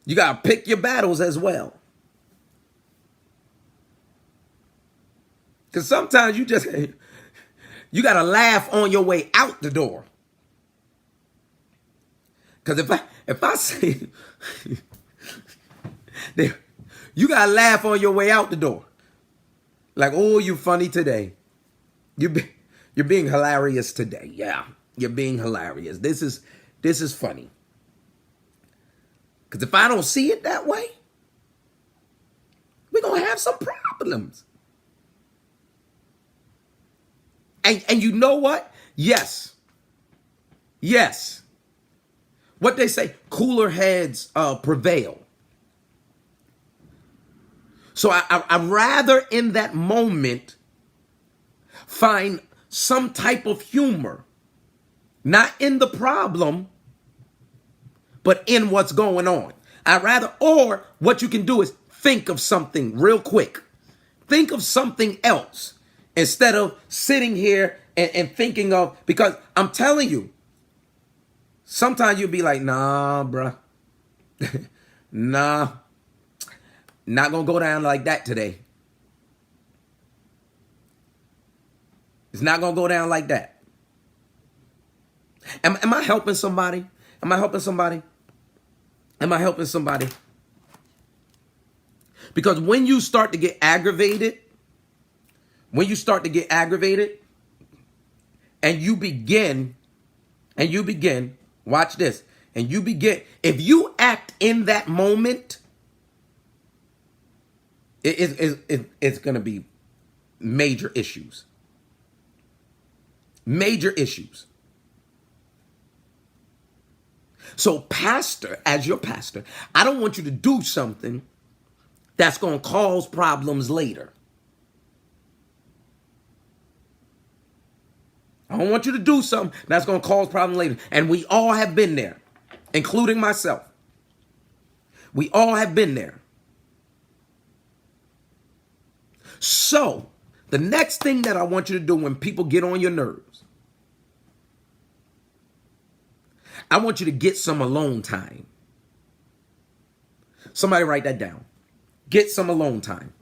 You gotta pick your battles as well. Because sometimes you gotta laugh on your way out the door. Because if I say you gotta laugh on your way out the door. Like, oh, you funny today. You're being hilarious today. Yeah, you're being hilarious. This is funny. Because if I don't see it that way, we're gonna have some problems. And you know what? Yes. What they say, cooler heads prevail. So I'd rather in that moment find some type of humor, not in the problem, but in what's going on. Or what you can do is think of something real quick. Think of something else instead of sitting here and thinking of, because I'm telling you, sometimes you'll be like, nah, bruh. Nah. Not gonna go down like that today. It's not gonna go down like that. Am I helping somebody? Am I helping somebody? Am I helping somebody? Because when you start to get aggravated, and you begin, watch this, if you act in that moment, it's going to be major issues. Major issues. So pastor, as your pastor, I don't want you to do something that's going to cause problems later. I don't want you to do something that's going to cause problems later. And we all have been there, including myself. We all have been there. So, the next thing that I want you to do when people get on your nerves, I want you to get some alone time. Somebody write that down. Get some alone time.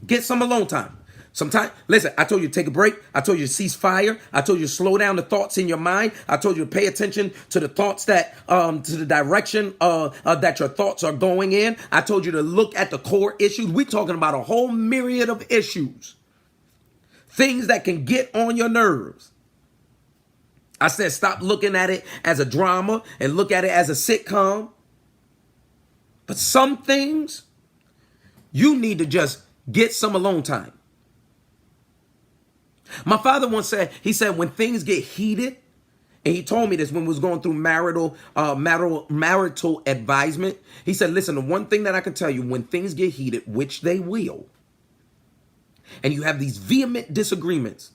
Get some alone time. Sometimes, listen, I told you to take a break. I told you to cease fire. I told you to slow down the thoughts in your mind. I told you to pay attention to the thoughts that, to the direction that your thoughts are going in. I told you to look at the core issues. We're talking about a whole myriad of issues. Things that can get on your nerves. I said, stop looking at it as a drama and look at it as a sitcom. But some things, you need to just get some alone time. My father once said, he said, when things get heated, and he told me this when we was going through marital advisement. He said, listen, the one thing that I can tell you, when things get heated, which they will, and you have these vehement disagreements,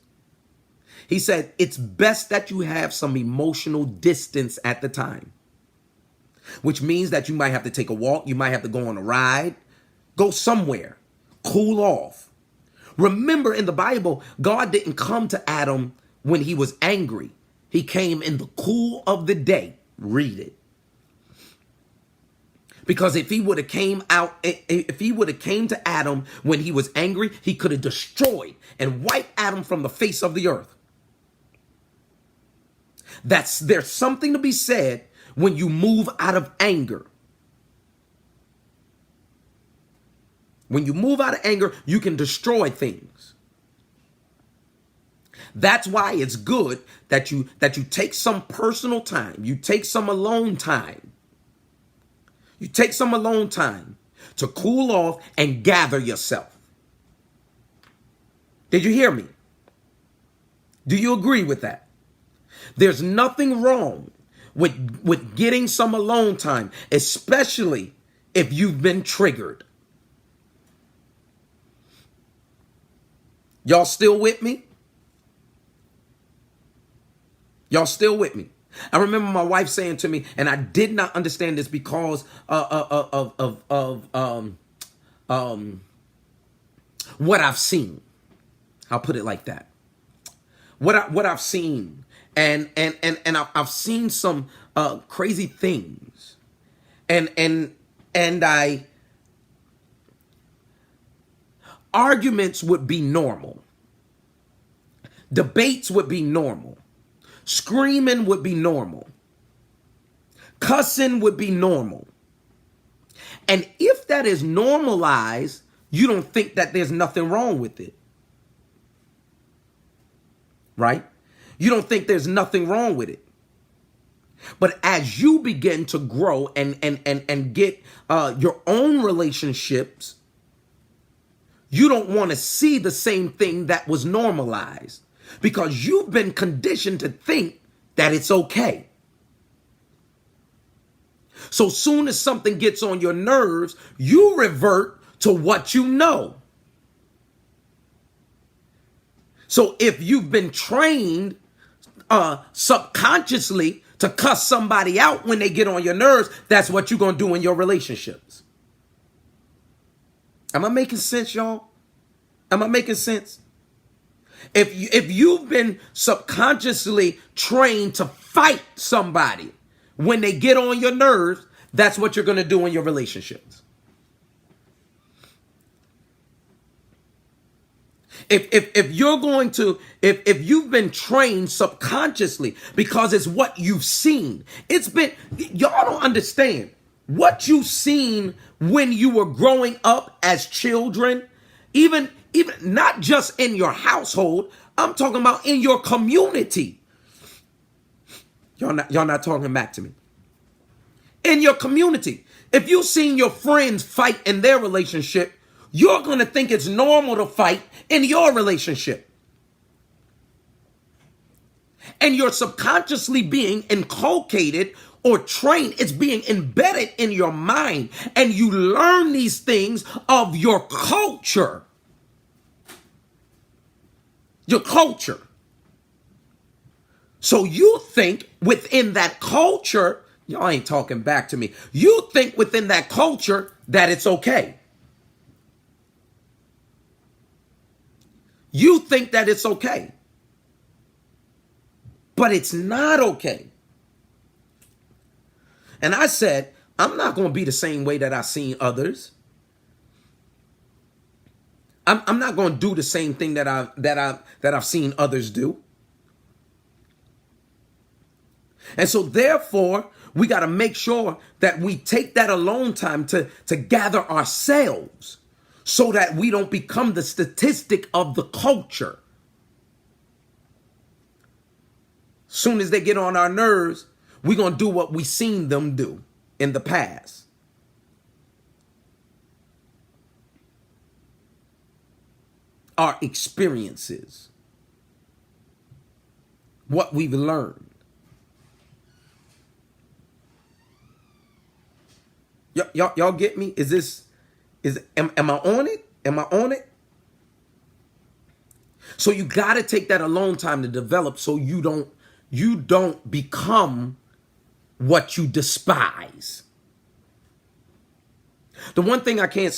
he said, it's best that you have some emotional distance at the time, which means that you might have to take a walk. You might have to go on a ride, go somewhere, cool off. Remember, in the Bible, God didn't come to Adam when he was angry. He came in the cool of the day. Read it. Because if he would have came to Adam when he was angry, he could have destroyed and wiped Adam from the face of the earth. There's something to be said when you move out of anger. When you move out of anger, you can destroy things. That's why it's good that you take some personal time. You take some alone time. You take some alone time to cool off and gather yourself. Did you hear me? Do you agree with that? There's nothing wrong with getting some alone time, especially if you've been triggered. Y'all still with me? Y'all still with me? I remember my wife saying to me, and I did not understand this because of what I've seen. I'll put it like that. What I've seen, and I've seen some crazy things, and arguments would be normal, debates would be normal, screaming would be normal, cussing would be normal, and if that is normalized, you don't think that there's nothing wrong with it. Right? You don't think there's nothing wrong with it. But as you begin to grow and get your own relationships, you don't want to see the same thing that was normalized because you've been conditioned to think that it's okay. So soon as something gets on your nerves, you revert to what you know. So if you've been trained subconsciously to cuss somebody out when they get on your nerves, that's what you're going to do in your relationships. Am I making sense, y'all? Am I making sense? If you've been subconsciously trained to fight somebody when they get on your nerves, that's what you're going to do in your relationships. If you're going to, if you've been trained subconsciously because it's what you've seen, y'all don't understand what you've seen when you were growing up as children, even not just in your household, I'm talking about in your community. Y'all not talking back to me. In your community, if you've seen your friends fight in their relationship, you're going to think it's normal to fight in your relationship. And you're subconsciously being inculcated or trained. It's being embedded in your mind. And you learn these things of your culture. Your culture. So you think within that culture, y'all ain't talking back to me. You think within that culture that it's okay. You think that it's okay. But it's not okay. And I said, I'm not going to be the same way that I've seen others. I'm not going to do the same thing that I've seen others do. And so therefore, we got to make sure that we take that alone time to gather ourselves so that we don't become the statistic of the culture. Soon as they get on our nerves, we're going to do what we seen them do in the past. Our experiences. What we've learned. Y'all get me? Am I on it? Am I on it? So you got to take that alone time to develop so you don't become what you despise. The one thing I can't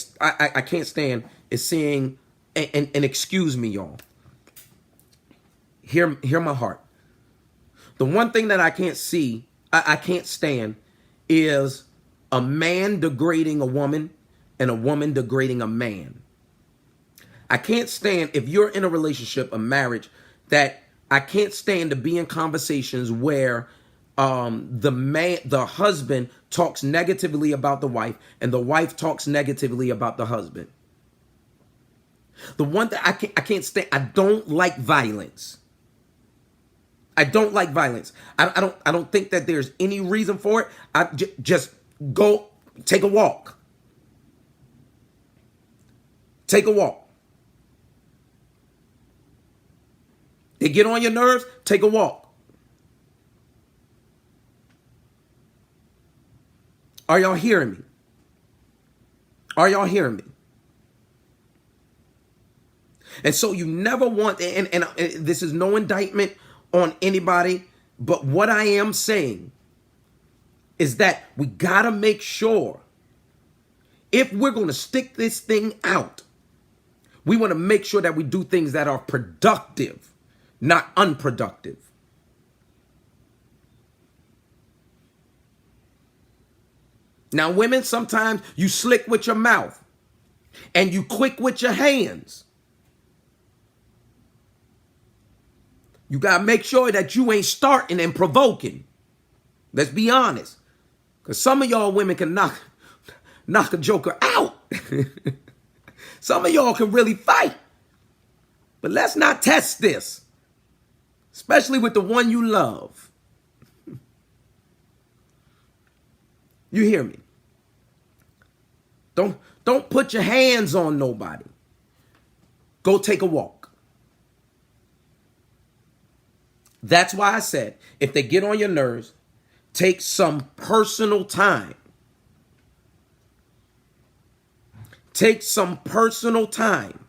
stand is seeing, and excuse me, y'all. Hear my heart. The one thing that I can't stand is a man degrading a woman and a woman degrading a man. I can't stand, if you're in a relationship, a marriage, that I can't stand to be in conversations where the husband talks negatively about the wife and the wife talks negatively about the husband. The one that I can't stand, I don't like violence. I don't like violence. I don't think that there's any reason for it. Just go Take a walk. Take a walk. They get on your nerves, take a walk. Are y'all hearing me? Are y'all hearing me? And so you never want, and this is no indictment on anybody, but what I am saying is that we got to make sure if we're going to stick this thing out, we want to make sure that we do things that are productive, not unproductive. Now, women, sometimes you slick with your mouth and you quick with your hands. You got to make sure that you ain't starting and provoking. Let's be honest. Because some of y'all women can knock a joker out. Some of y'all can really fight. But let's not test this. Especially with the one you love. You hear me? Don't put your hands on nobody. Go take a walk. That's why I said, if they get on your nerves, take some personal time. Take some personal time.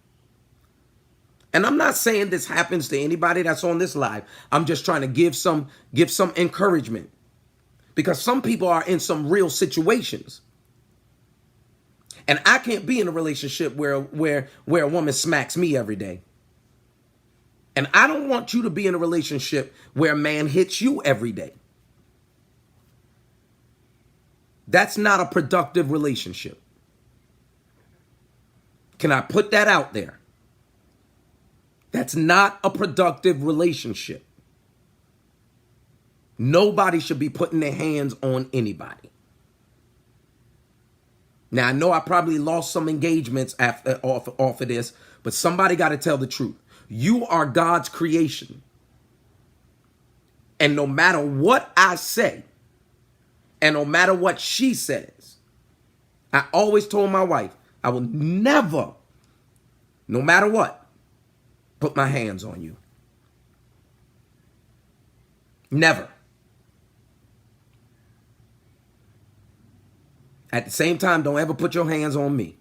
And I'm not saying this happens to anybody that's on this live. I'm just trying to give some encouragement. Because some people are in some real situations. And I can't be in a relationship where a woman smacks me every day. And I don't want you to be in a relationship where a man hits you every day. That's not a productive relationship. Can I put that out there? That's not a productive relationship. Nobody should be putting their hands on anybody. Now, I know I probably lost some engagements off of this, but somebody got to tell the truth. You are God's creation. And no matter what I say, and no matter what she says, I always told my wife, I will never, no matter what, put my hands on you. Never. At the same time, don't ever put your hands on me.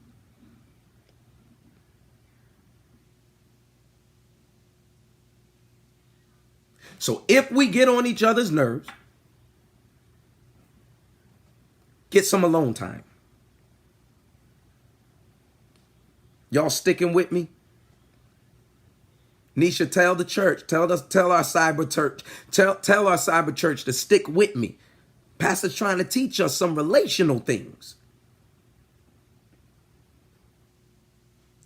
So if we get on each other's nerves, get some alone time. Y'all sticking with me? Nisha, tell the church, tell our cyber church, tell our cyber church to stick with me. Pastor's trying to teach us some relational things.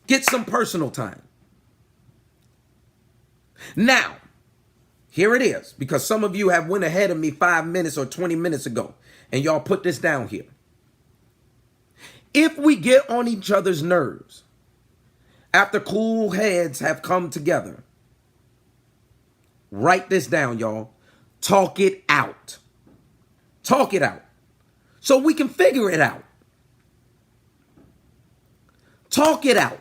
Get some personal time. Now, here it is, because some of you have went ahead of me 5 minutes or 20 minutes ago, and y'all put this down here. If we get on each other's nerves, after cool heads have come together, write this down, y'all. Talk it out. Talk it out. So we can figure it out. Talk it out.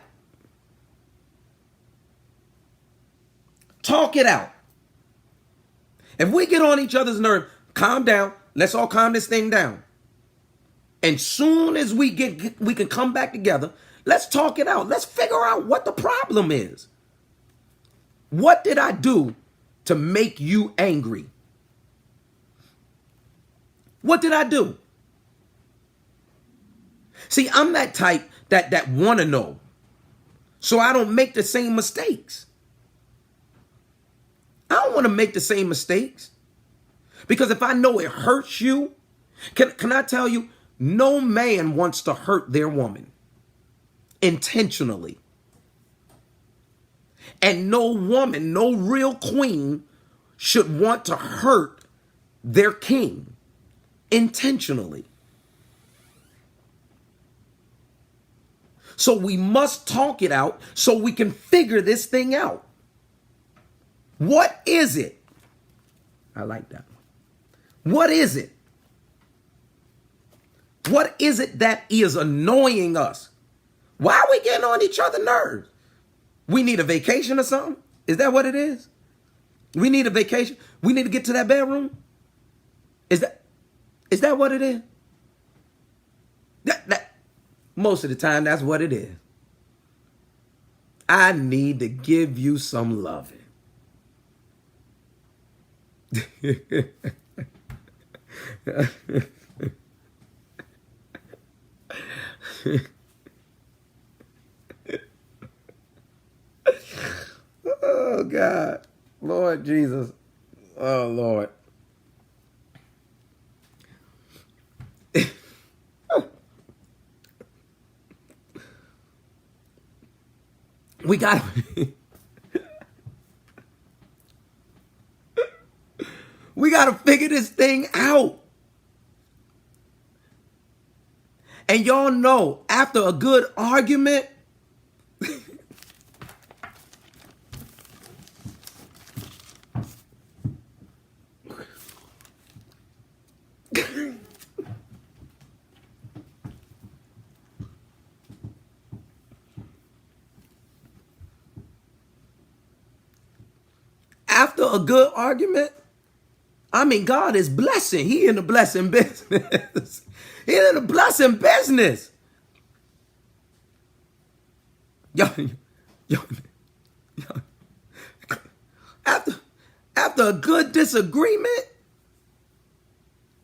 Talk it out. If we get on each other's nerve, calm down. Let's all calm this thing down. And soon as we can come back together, let's talk it out. Let's figure out what the problem is. What did I do to make you angry? What did I do? See, I'm that type that want to know, so I don't make the same mistakes. I don't want to make the same mistakes, because if I know it hurts you, can I tell you, no man wants to hurt their woman intentionally. And no woman, no real queen should want to hurt their king intentionally. So we must talk it out so we can figure this thing out. What is it? I like that one. What is it? What is it that is annoying us? Why are we getting on each other's nerves? We need a vacation or something? Is that what it is? We need a vacation? We need to get to that bedroom? Is that what it is? That most of the time, that's what it is. I need to give you some loving. Oh, God. Lord Jesus. Oh, Lord. We got we got to figure this thing out. And y'all know, after a good argument, after a good argument, I mean, God is blessing. He in the blessing business. He in the blessing business. Yo, after a good disagreement,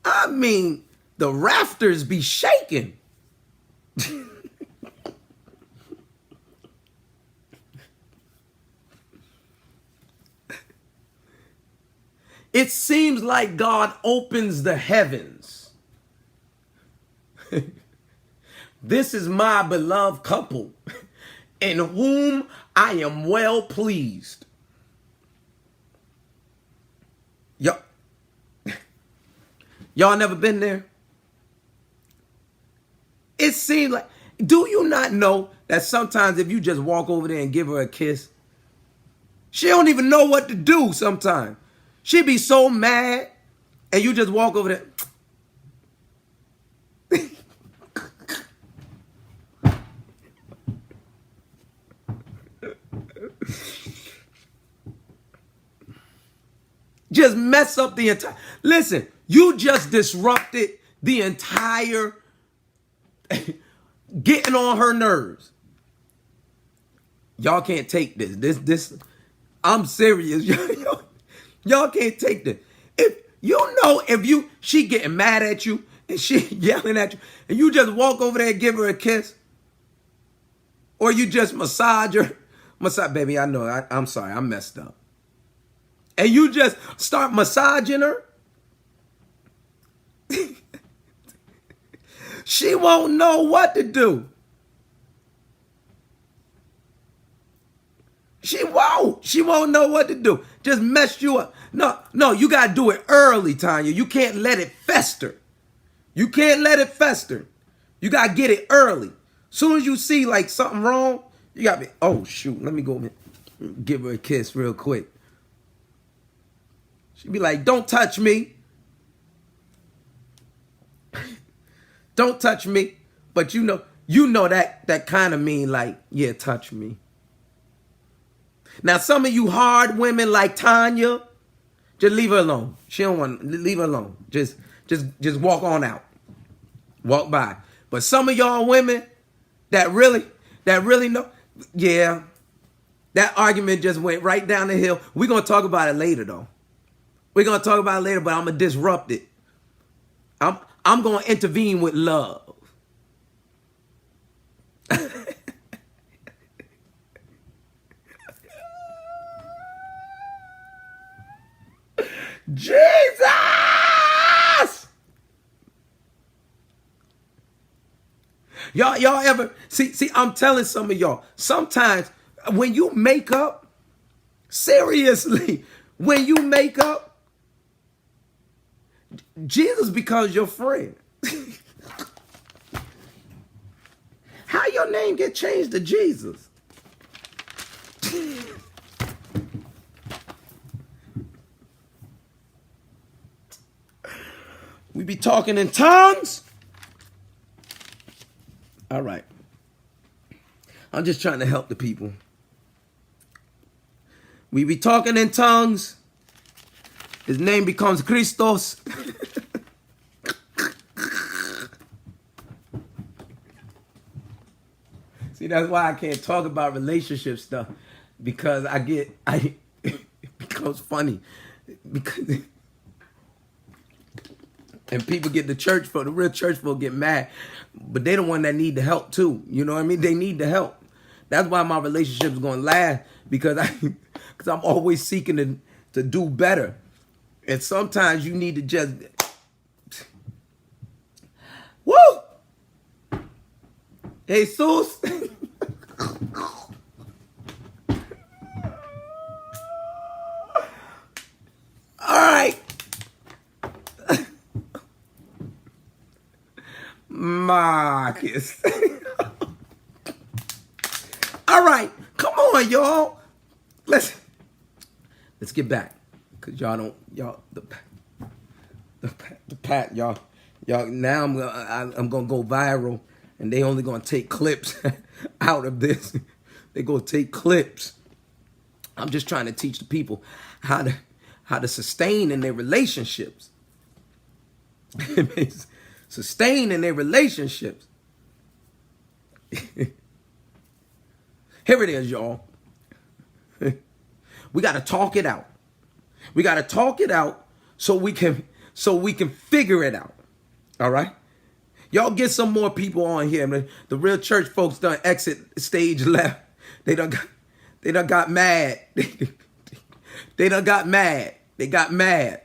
I mean, the rafters be shaking. It seems like God opens the heavens. This is my beloved couple, in whom I am well pleased. Y'all never been there? It seems like, do you not know that sometimes if you just walk over there and give her a kiss, she don't even know what to do sometimes. She be so mad, and you just walk over there. Just mess up the entire... Listen, you just disrupted the entire getting on her nerves. Y'all can't take this. I'm serious. Y'all can't take this. If she getting mad at you and she yelling at you, and you just walk over there and give her a kiss, or you just massage her, baby, I know, I'm sorry, I messed up. And you just start massaging her, she won't know what to do. She won't know what to do. Just mess you up. No, you got to do it early, Tanya. You can't let it fester. You can't let it fester. You got to get it early. Soon as you see like something wrong, you got to be, oh, shoot, let me go give her a kiss real quick. She'd be like, don't touch me. Don't touch me. But you know that kind of mean like, yeah, touch me. Now, some of you hard women like Tanya, just leave her alone. She don't want, leave her alone. Just walk on out. Walk by. But some of y'all women that really know, yeah, that argument just went right down the hill. We're going to talk about it later, though. We're going to talk about it later, but I'm going to disrupt it. I'm going to intervene with love. Jesus! Y'all ever see, I'm telling some of y'all, sometimes when you make up, seriously, when you make up, Jesus becomes your friend. How your name get changed to Jesus? We be talking in tongues. All right. I'm just trying to help the people. We be talking in tongues. His name becomes Christos. See, that's why I can't talk about relationship stuff, because it becomes funny. Because and people get the real church folk get mad, but they the one that need the help too. You know what I mean? They need the help. That's why my relationship is gonna last, because I'm always seeking to do better. And sometimes you need to just woo! Jesus. All right. Marcus. All right. Come on, y'all. Let's get back. Cause y'all now I'm gonna go viral, and they only gonna take clips out of this. They gonna take clips. I'm just trying to teach the people how to sustain in their relationships. Sustain in their relationships. Here it is, y'all. We got to talk it out. We got to talk it out so we can figure it out. All right? Y'all get some more people on here. Man. The real church folks done exit stage left. They done got mad. They done got mad. They got mad.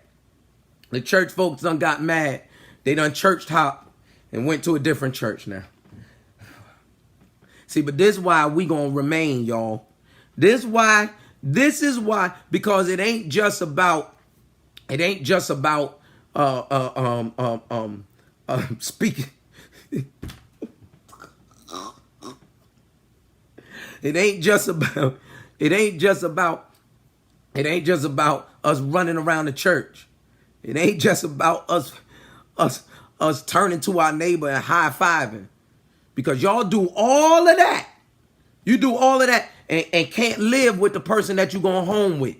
The church folks done got mad. They done church hop and went to a different church now. See, but this is why we gonna remain, y'all. This is why, because it ain't just about speaking. It ain't just about us running around the church. It ain't just about us turning to our neighbor and high-fiving. Because y'all do all of that. You do all of that and can't live with the person that you going home with.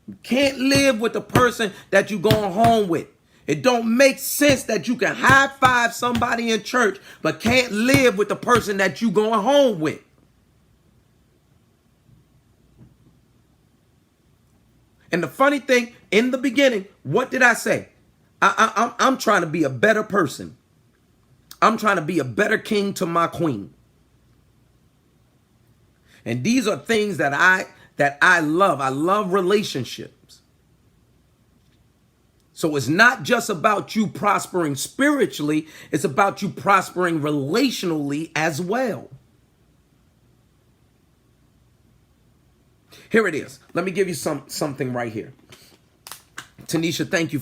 You can't live with the person that you going home with. It don't make sense that you can high-five somebody in church but can't live with the person that you going home with. And the funny thing, in the beginning, what did I say? I'm trying to be a better person. I'm trying to be a better king to my queen. And these are things that I love. I love relationships. So it's not just about you prospering spiritually. It's about you prospering relationally as well. Here it is. Let me give you something right here. Tanisha, thank you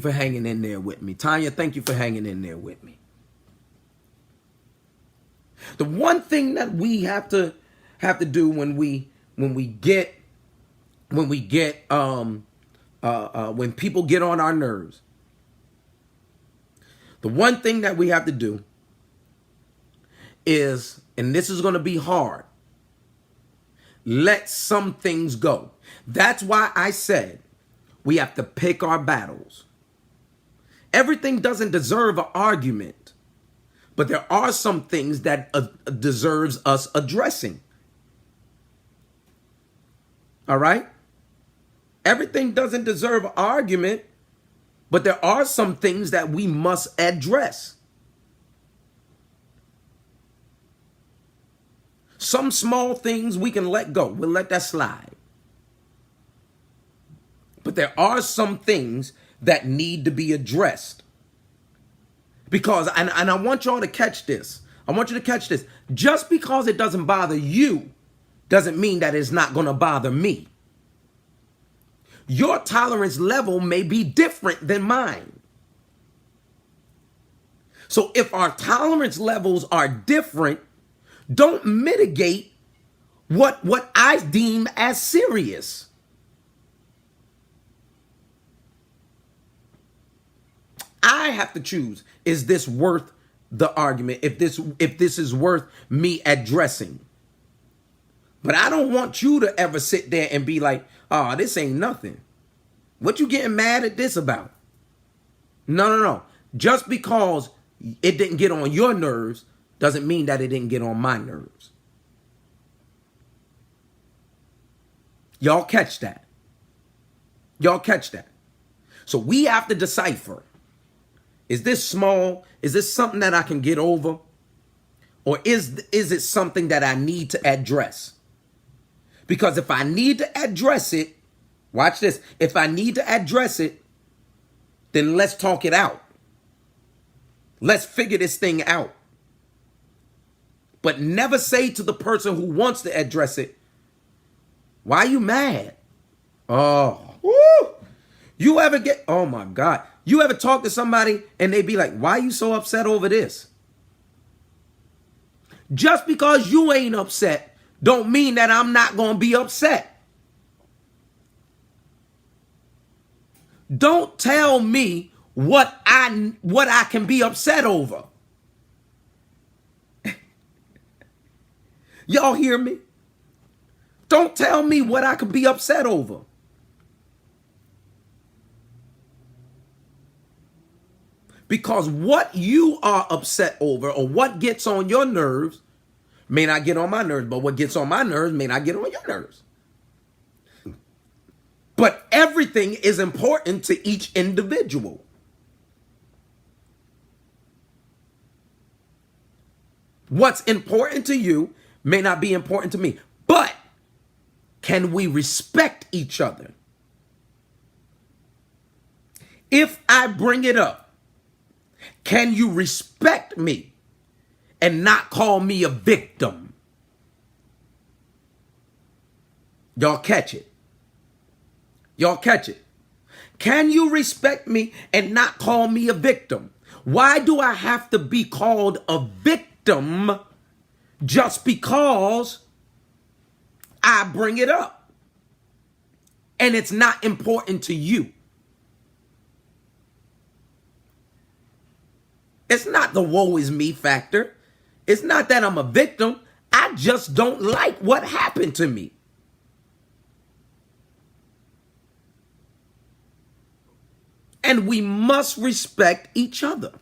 for hanging in there with me. Tanya, thank you for hanging in there with me. The one thing that we have to do when people get on our nerves, the one thing that we have to do is, and this is going to be hard, let some things go. That's why I said we have to pick our battles. Everything doesn't deserve an argument, but there are some things that deserves us addressing. All right? Everything doesn't deserve an argument, but there are some things that we must address. Some small things we can let go. We'll let that slide. But there are some things that need to be addressed. Because, and I want y'all to catch this. I want you to catch this. Just because it doesn't bother you doesn't mean that it's not going to bother me. Your tolerance level may be different than mine. So if our tolerance levels are different, don't mitigate what I deem as serious. I have to choose, is this worth the argument? If this is worth me addressing. But I don't want you to ever sit there and be like, oh, this ain't nothing. What you getting mad at this about? No. Just because it didn't get on your nerves doesn't mean that it didn't get on my nerves. Y'all catch that? Y'all catch that? So we have to decipher. Is this small? Is this something that I can get over? Or is it something that I need to address? Because if I need to address it, watch this. If I need to address it, then let's talk it out. Let's figure this thing out. But never say to the person who wants to address it, why are you mad? Oh, woo. You ever get, oh my God. You ever talk to somebody and they be like, why are you so upset over this? Just because you ain't upset don't mean that I'm not going to be upset. Don't tell me what I can be upset over. Y'all hear me? Don't tell me what I could be upset over. Because what you are upset over or what gets on your nerves may not get on my nerves, but what gets on my nerves may not get on your nerves. But everything is important to each individual. What's important to you may not be important to me. But can we respect each other? If I bring it up, can you respect me and not call me a victim? Y'all catch it? Y'all catch it? Can you respect me and not call me a victim? Why do I have to be called a victim just because I bring it up and it's not important to you? It's not the woe is me factor. It's not that I'm a victim. I just don't like what happened to me. And we must respect each other.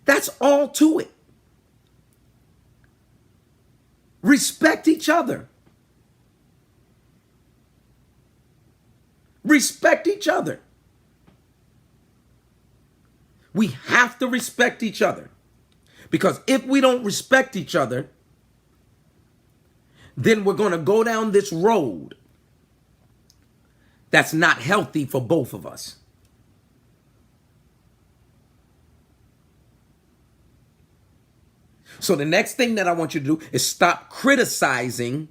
That's all to it. Respect each other. Respect each other. We have to respect each other. Because if we don't respect each other, then we're going to go down this road that's not healthy for both of us. So the next thing that I want you to do is stop criticizing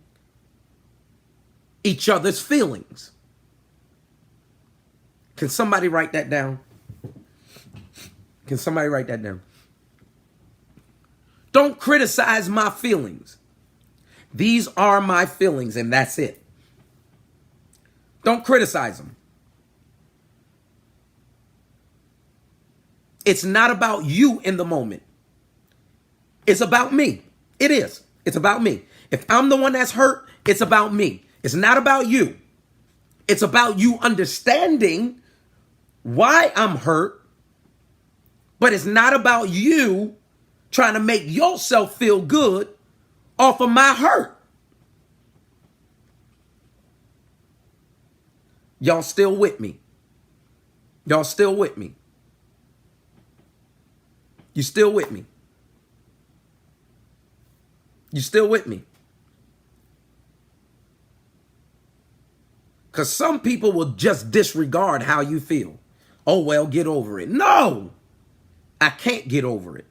each other's feelings. Can somebody write that down? Can somebody write that down? Don't criticize my feelings. These are my feelings, and that's it. Don't criticize them. It's not about you in the moment. It's about me. It is. It's about me. If I'm the one that's hurt, it's about me. It's not about you. It's about you understanding why I'm hurt, but it's not about you trying to make yourself feel good off of my hurt. Y'all still with me? Y'all still with me? You still with me? You still with me? Because some people will just disregard how you feel. Oh, well, get over it. No, I can't get over it.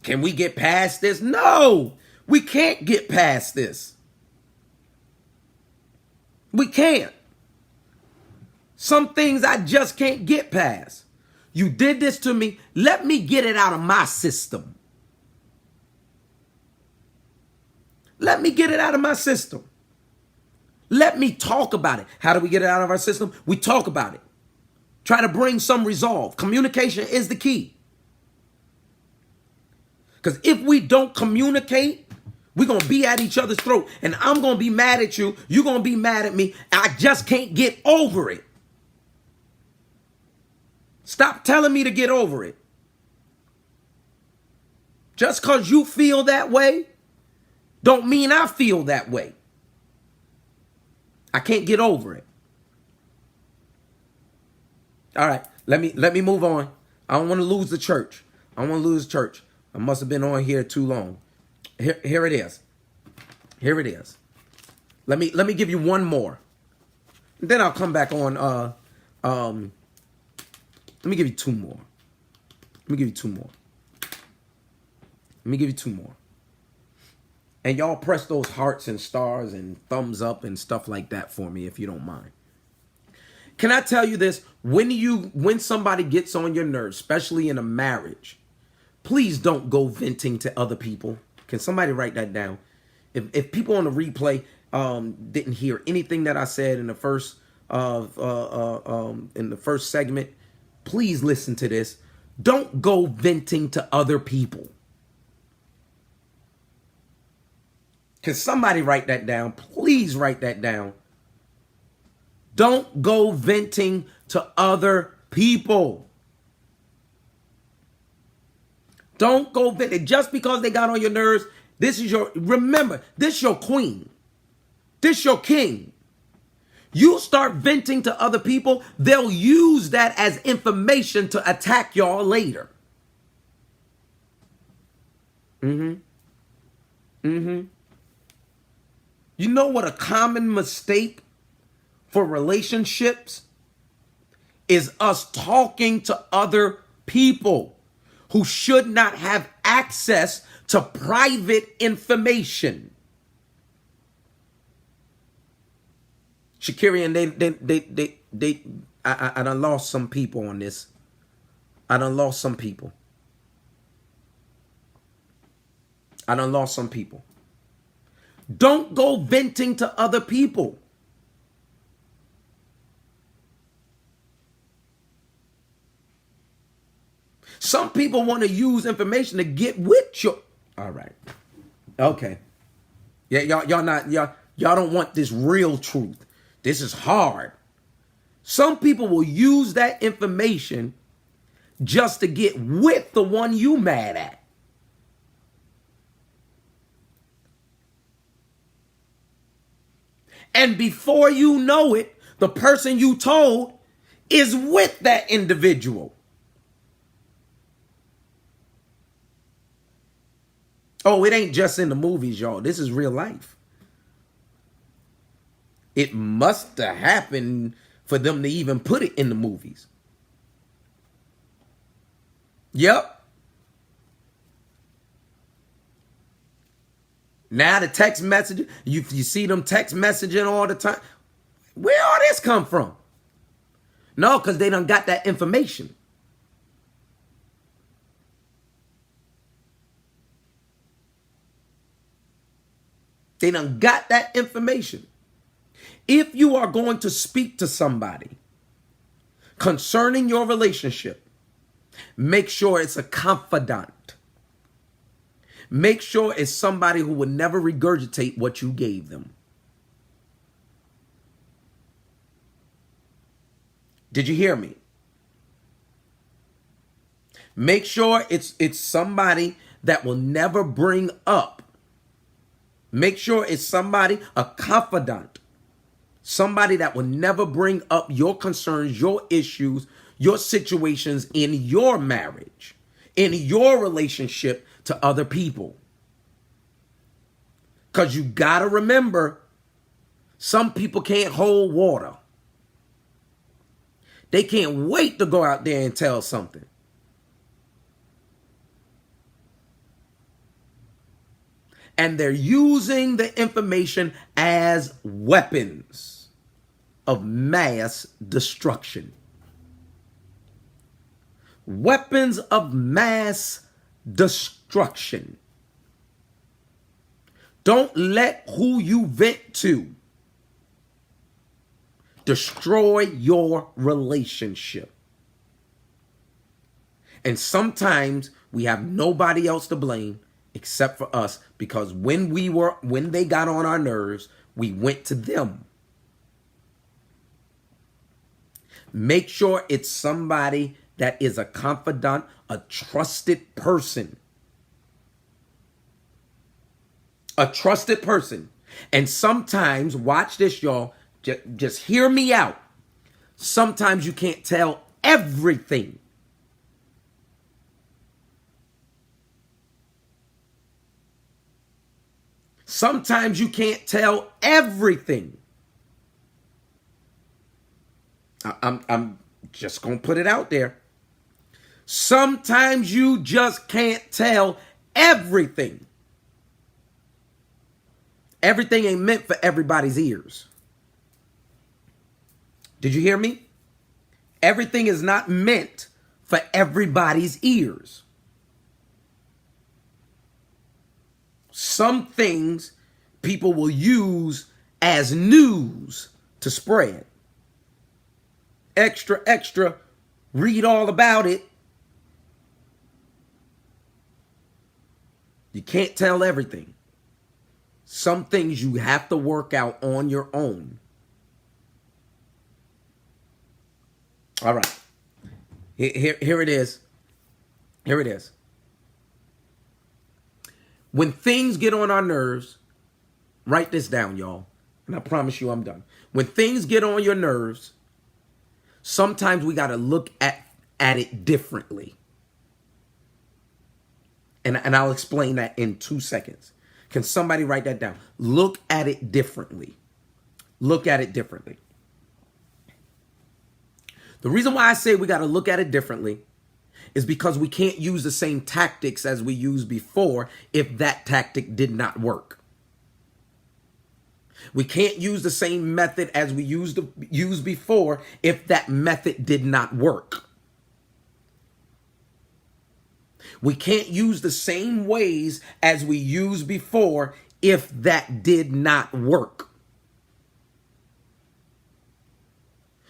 Can we get past this? No, we can't get past this. We can't. Some things I just can't get past. You did this to me. Let me get it out of my system. Let me get it out of my system. Let me talk about it. How do we get it out of our system? We talk about it. Try to bring some resolve. Communication is the key. Because if we don't communicate, we're going to be at each other's throat. And I'm going to be mad at you. You're going to be mad at me. I just can't get over it. Stop telling me to get over it. Just because you feel that way, don't mean I feel that way. I can't get over it. All right, let me move on. I don't want to lose the church. I don't want to lose the church. I must have been on here too long. Here it is. Here it is. Let me give you one more. And then I'll come back on. Let me give you two more. Let me give you two more. Let me give you two more. And y'all press those hearts and stars and thumbs up and stuff like that for me if you don't mind. Can I tell you this? When somebody gets on your nerves, especially in a marriage, please don't go venting to other people. Can somebody write that down? If people on the replay didn't hear anything that I said in the first segment, please listen to this. Don't go venting to other people. Can somebody write that down? Please write that down. Don't go venting to other people. Don't go venting. Just because they got on your nerves, remember, this is your queen. This is your king. You start venting to other people, they'll use that as information to attack y'all later. You know what a common mistake for relationships is? Us talking to other people who should not have access to private information. Shakira, and I done lost some people on this. I done lost some people. Don't go venting to other people. Some people want to use information to get with you. All right. Okay. Yeah, y'all don't want this real truth. This is hard. Some people will use that information just to get with the one you mad at. And before you know it, the person you told is with that individual. Oh, it ain't just in the movies, y'all. This is real life. It must have happened for them to even put it in the movies. Yep. Now the text message, you see them text messaging all the time. Where all this come from? No, because they done got that information. They done got that information. If you are going to speak to somebody concerning your relationship, make sure it's a confidant. Make sure it's somebody who would never regurgitate what you gave them. Did you hear me? Make sure it's somebody that will never bring up. Make sure it's somebody, a confidant. Somebody that will never bring up your concerns, your issues, your situations in your marriage, in your relationship to other people. Because you got to remember, some people can't hold water. They can't wait to go out there and tell something. And they're using the information as weapons of mass destruction. Weapons of mass destruction. Don't let who you vent to destroy your relationship. And sometimes we have nobody else to blame except for us, because when they got on our nerves, we went to them. Make sure it's somebody that is a confidant, a trusted person. A trusted person. And sometimes, watch this, y'all, just hear me out. Sometimes you can't tell everything. Sometimes you can't tell everything. I'm just going to put it out there. Sometimes you just can't tell everything. Everything ain't meant for everybody's ears. Did you hear me? Everything is not meant for everybody's ears. Some things people will use as news to spread. Extra, extra, read all about it. You can't tell everything. Some things you have to work out on your own. All right. Here it is. Here it is. When things get on our nerves, write this down, y'all. And I promise you I'm done. When things get on your nerves, sometimes we got to look at it differently. And I'll explain that in 2 seconds. Can somebody write that down? Look at it differently. Look at it differently. The reason why I say we got to look at it differently is because we can't use the same tactics as we used before if that tactic did not work. We can't use the same method as we used before if that method did not work. We can't use the same ways as we used before if that did not work.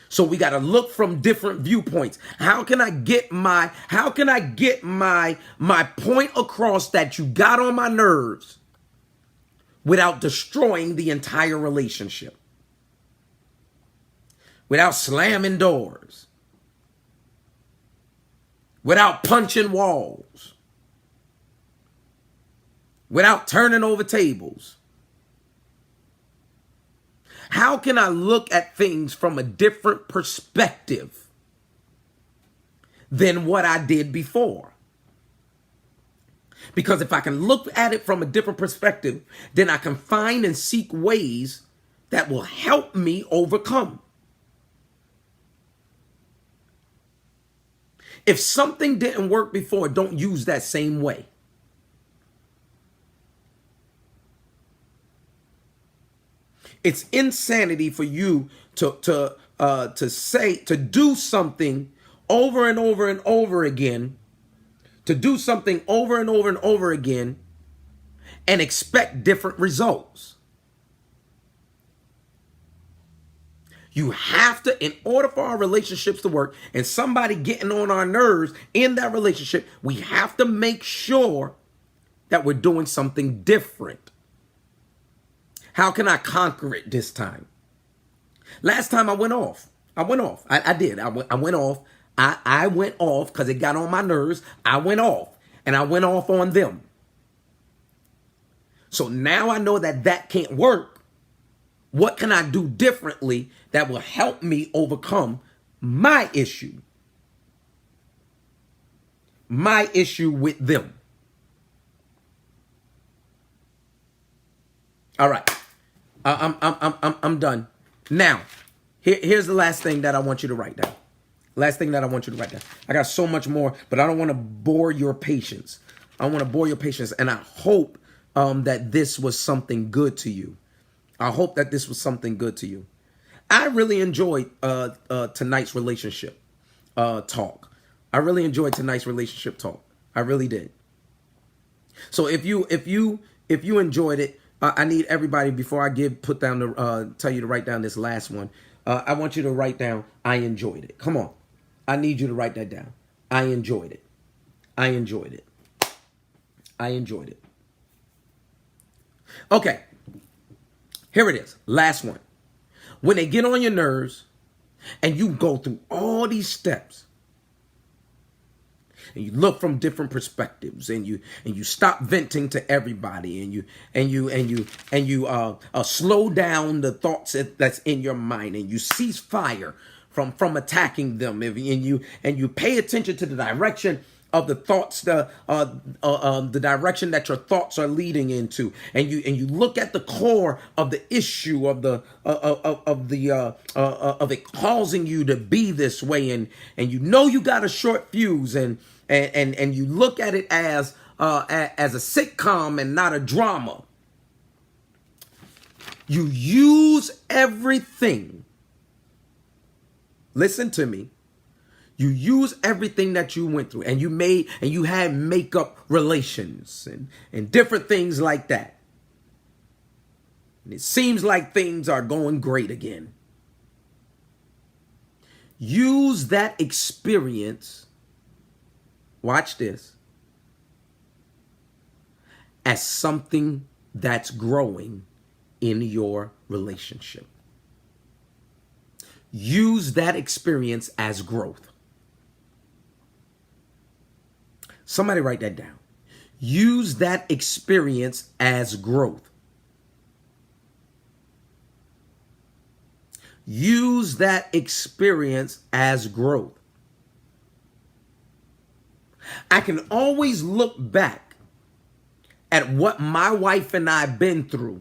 So we got to look from different viewpoints. How can I get my point across that you got on my nerves without destroying the entire relationship? Without slamming doors. Without punching walls. Without turning over tables. How can I look at things from a different perspective than what I did before? Because if I can look at it from a different perspective, then I can find and seek ways that will help me overcome. If something didn't work before, don't use that same way. It's insanity for you to do something over and over and over again, to do something over and over and over again, and expect different results. You have to, in order for our relationships to work and somebody getting on our nerves in that relationship, we have to make sure that we're doing something different. How can I conquer it this time? Last time I went off. I did. I went off. I went off because it got on my nerves. I went off. And I went off on them. So now I know that can't work. What can I do differently that will help me overcome my issue? My issue with them. All right. I'm done. Now, here's the last thing that I want you to write down. I got so much more, but I don't want to bore your patience. And I hope that this was something good to you. I really enjoyed tonight's relationship talk. I really did. So if you enjoyed it, I need everybody, before I tell you to write down this last one. I want you to write down, I enjoyed it. Come on. I need you to write that down. I enjoyed it. I enjoyed it. I enjoyed it. Okay. Here it is. Last one. When they get on your nerves and you go through all these steps and you look from different perspectives and you stop venting to everybody and you slow down the thoughts that's in your mind and you cease fire from attacking them and you pay attention to the direction of the thoughts, the direction that your thoughts are leading into, and you look at the core of the issue of it causing you to be this way, and you know you got a short fuse, and you look at it as a sitcom and not a drama. You use everything. Listen to me. You use everything that you went through, and you had makeup relations and different things like that. And it seems like things are going great again. Use that experience, watch this, as something that's growing in your relationship. Use that experience as growth. Somebody write that down. Use that experience as growth. Use that experience as growth. I can always look back at what my wife and I have been through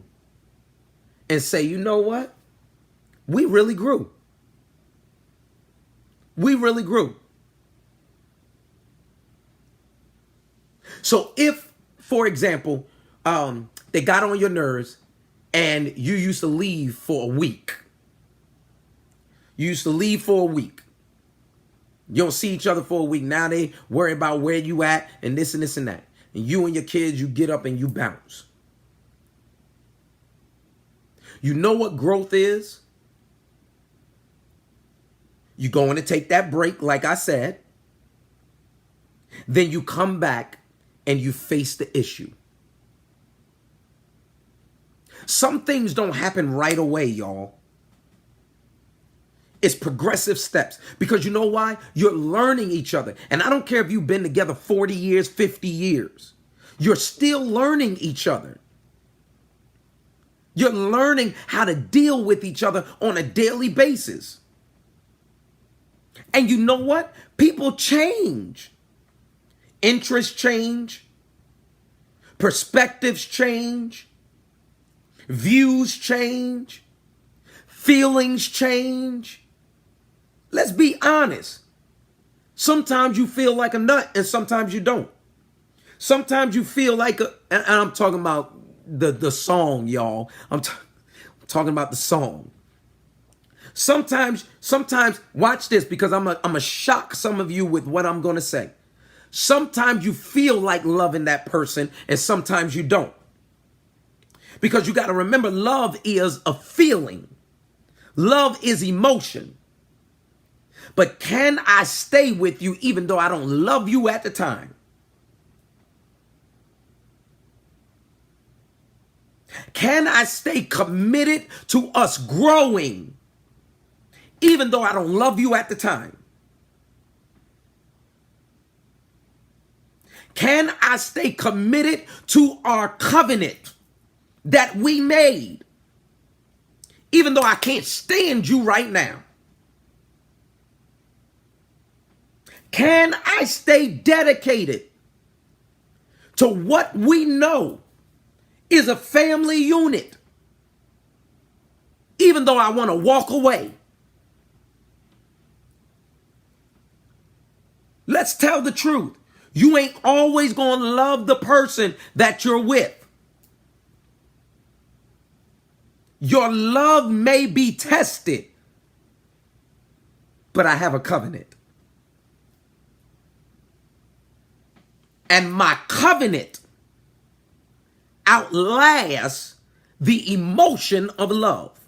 and say, you know what? We really grew. We really grew. So if, for example, they got on your nerves and you used to leave for a week. You used to leave for a week. You don't see each other for a week. Now they worry about where you at and this and this and that. And you and your kids, you get up and you bounce. You know what growth is? You're going to take that break, like I said. Then you come back and you face the issue. Some things don't happen right away, y'all. It's progressive steps. Because you know why? You're learning each other. And I don't care if you've been together 40 years, 50 years. You're still learning each other. You're learning how to deal with each other on a daily basis. And you know what? People change. Interests change. Perspectives change. Views change. Feelings change. Let's be honest. Sometimes you feel like a nut and sometimes you don't. Sometimes you feel like and I'm talking about the song, y'all. I'm talking about the song. Sometimes, watch this, because I'm gonna shock some of you with what I'm gonna say. Sometimes you feel like loving that person and sometimes you don't. Because you got to remember, love is a feeling. Love is emotion. But can I stay with you even though I don't love you at the time? Can I stay committed to us growing even though I don't love you at the time? Can I stay committed to our covenant that we made even though I can't stand you right now? Can I stay dedicated to what we know is a family unit even though I want to walk away? Let's tell the truth. You ain't always going to love the person that you're with. Your love may be tested, but I have a covenant. And my covenant outlasts the emotion of love.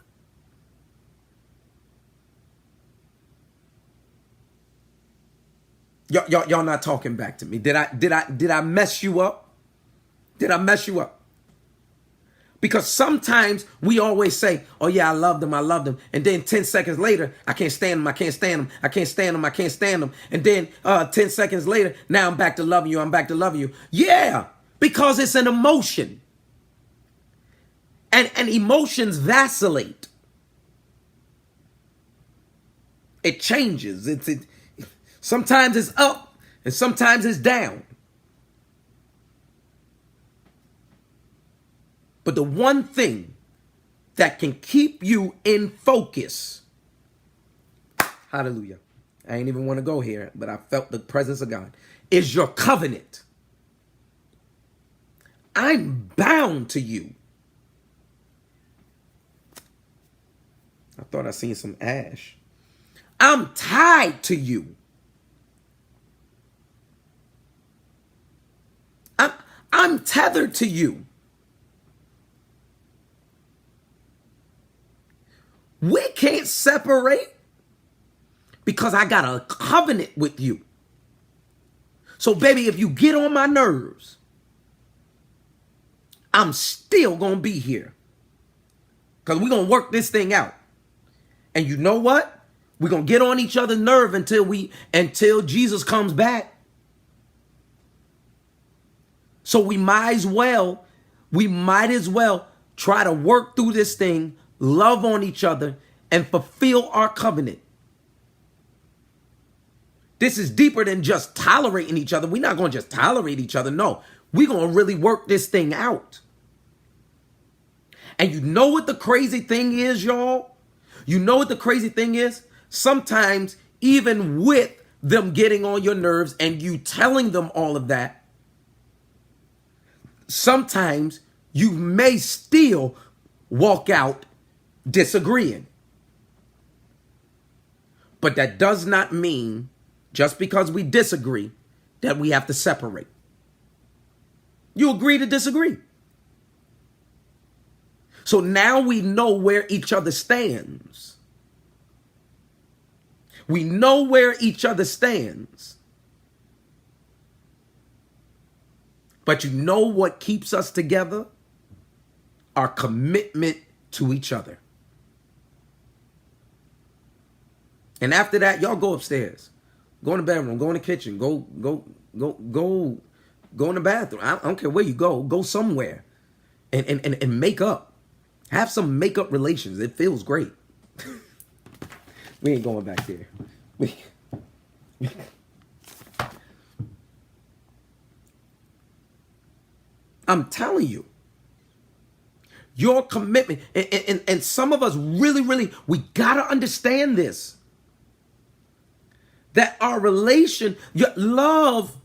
Y'all not talking back to me. Did I mess you up? Did I mess you up? Because sometimes we always say, oh yeah, I loved him. And then 10 seconds later, I can't stand him. I can't stand him. I can't stand him. I can't stand him. And then 10 seconds later, now I'm back to loving you. I'm back to loving you. Yeah, because it's an emotion. And emotions vacillate. It changes. Sometimes it's up and sometimes it's down. But the one thing that can keep you in focus, hallelujah, I ain't even want to go here, but I felt the presence of God, is your covenant. I'm bound to you. I thought I seen some ash. I'm tied to you. I'm tethered to you. We can't separate because I got a covenant with you. So, baby, if you get on my nerves, I'm still going to be here. Because we're going to work this thing out. And you know what? We're going to get on each other's nerve until Jesus comes back. So we might as well try to work through this thing, love on each other, and fulfill our covenant. This is deeper than just tolerating each other. We're not going to just tolerate each other. No, we're going to really work this thing out. And you know what the crazy thing is, y'all? You know what the crazy thing is? Sometimes, even with them getting on your nerves and you telling them all of that, sometimes you may still walk out disagreeing. But that does not mean, just because we disagree, that we have to separate. You agree to disagree. So now we know where each other stands. We know where each other stands. But you know what keeps us together? Our commitment to each other. And after that, y'all go upstairs. Go in the bedroom, go in the kitchen, go in the bathroom. I don't care where you go. Go somewhere and make up. Have some make-up relations. It feels great. We ain't going back there. I'm telling you, your commitment, and some of us really, we gotta understand this. That our relation, your love,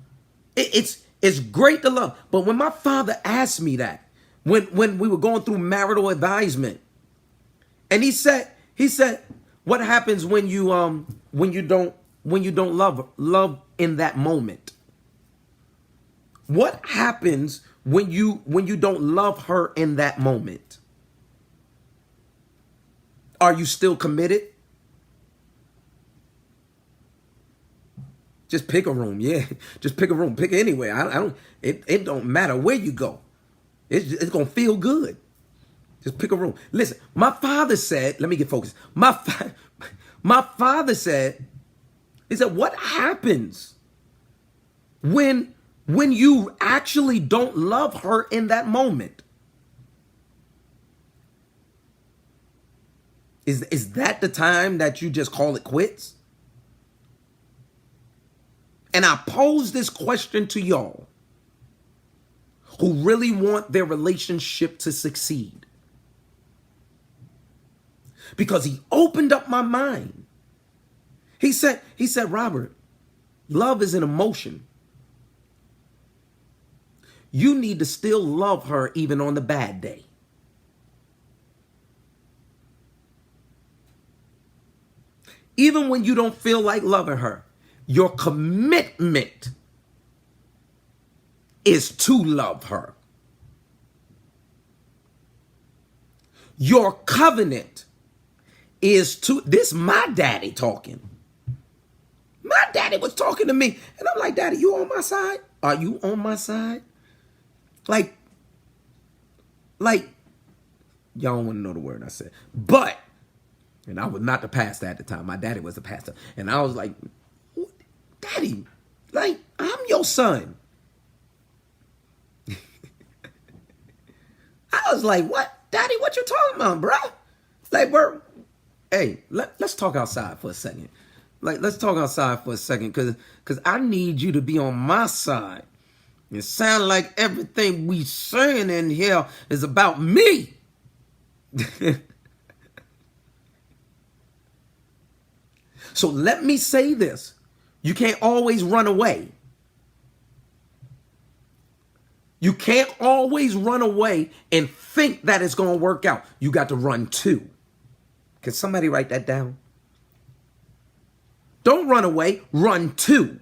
it's great to love. But when my father asked me that, when we were going through marital advisement, and he said, what happens when you don't love in that moment? What happens when you don't love her in that moment? Are you still committed? Just pick a room, yeah. Just pick a room. Pick it anyway. It don't matter where you go. It's gonna feel good. Just pick a room. Listen, my father said, let me get focused. My father said, he said, what happens when you actually don't love her in that moment? Is that the time that you just call it quits? And I pose this question to y'all who really want their relationship to succeed. Because he opened up my mind. He said, Robert, love is an emotion. You need to still love her even on the bad day. Even when you don't feel like loving her, your commitment is to love her. Your covenant is to, this my daddy talking. My daddy was talking to me. And I'm like, Daddy, you on my side? Are you on my side? Like, y'all don't want to know the word I said. But, and I was not the pastor at the time. My daddy was the pastor. And I was like, Daddy, like, I'm your son. I was like, what? Daddy, what you talking about, bro? Like, bro, hey, let's talk outside for a second. Like, let's talk outside for a second, because I need you to be on my side. It sounds like everything we saying in here is about me. So let me say this. You can't always run away. You can't always run away and think that it's going to work out. You got to run too. Can somebody write that down? Don't run away, run too.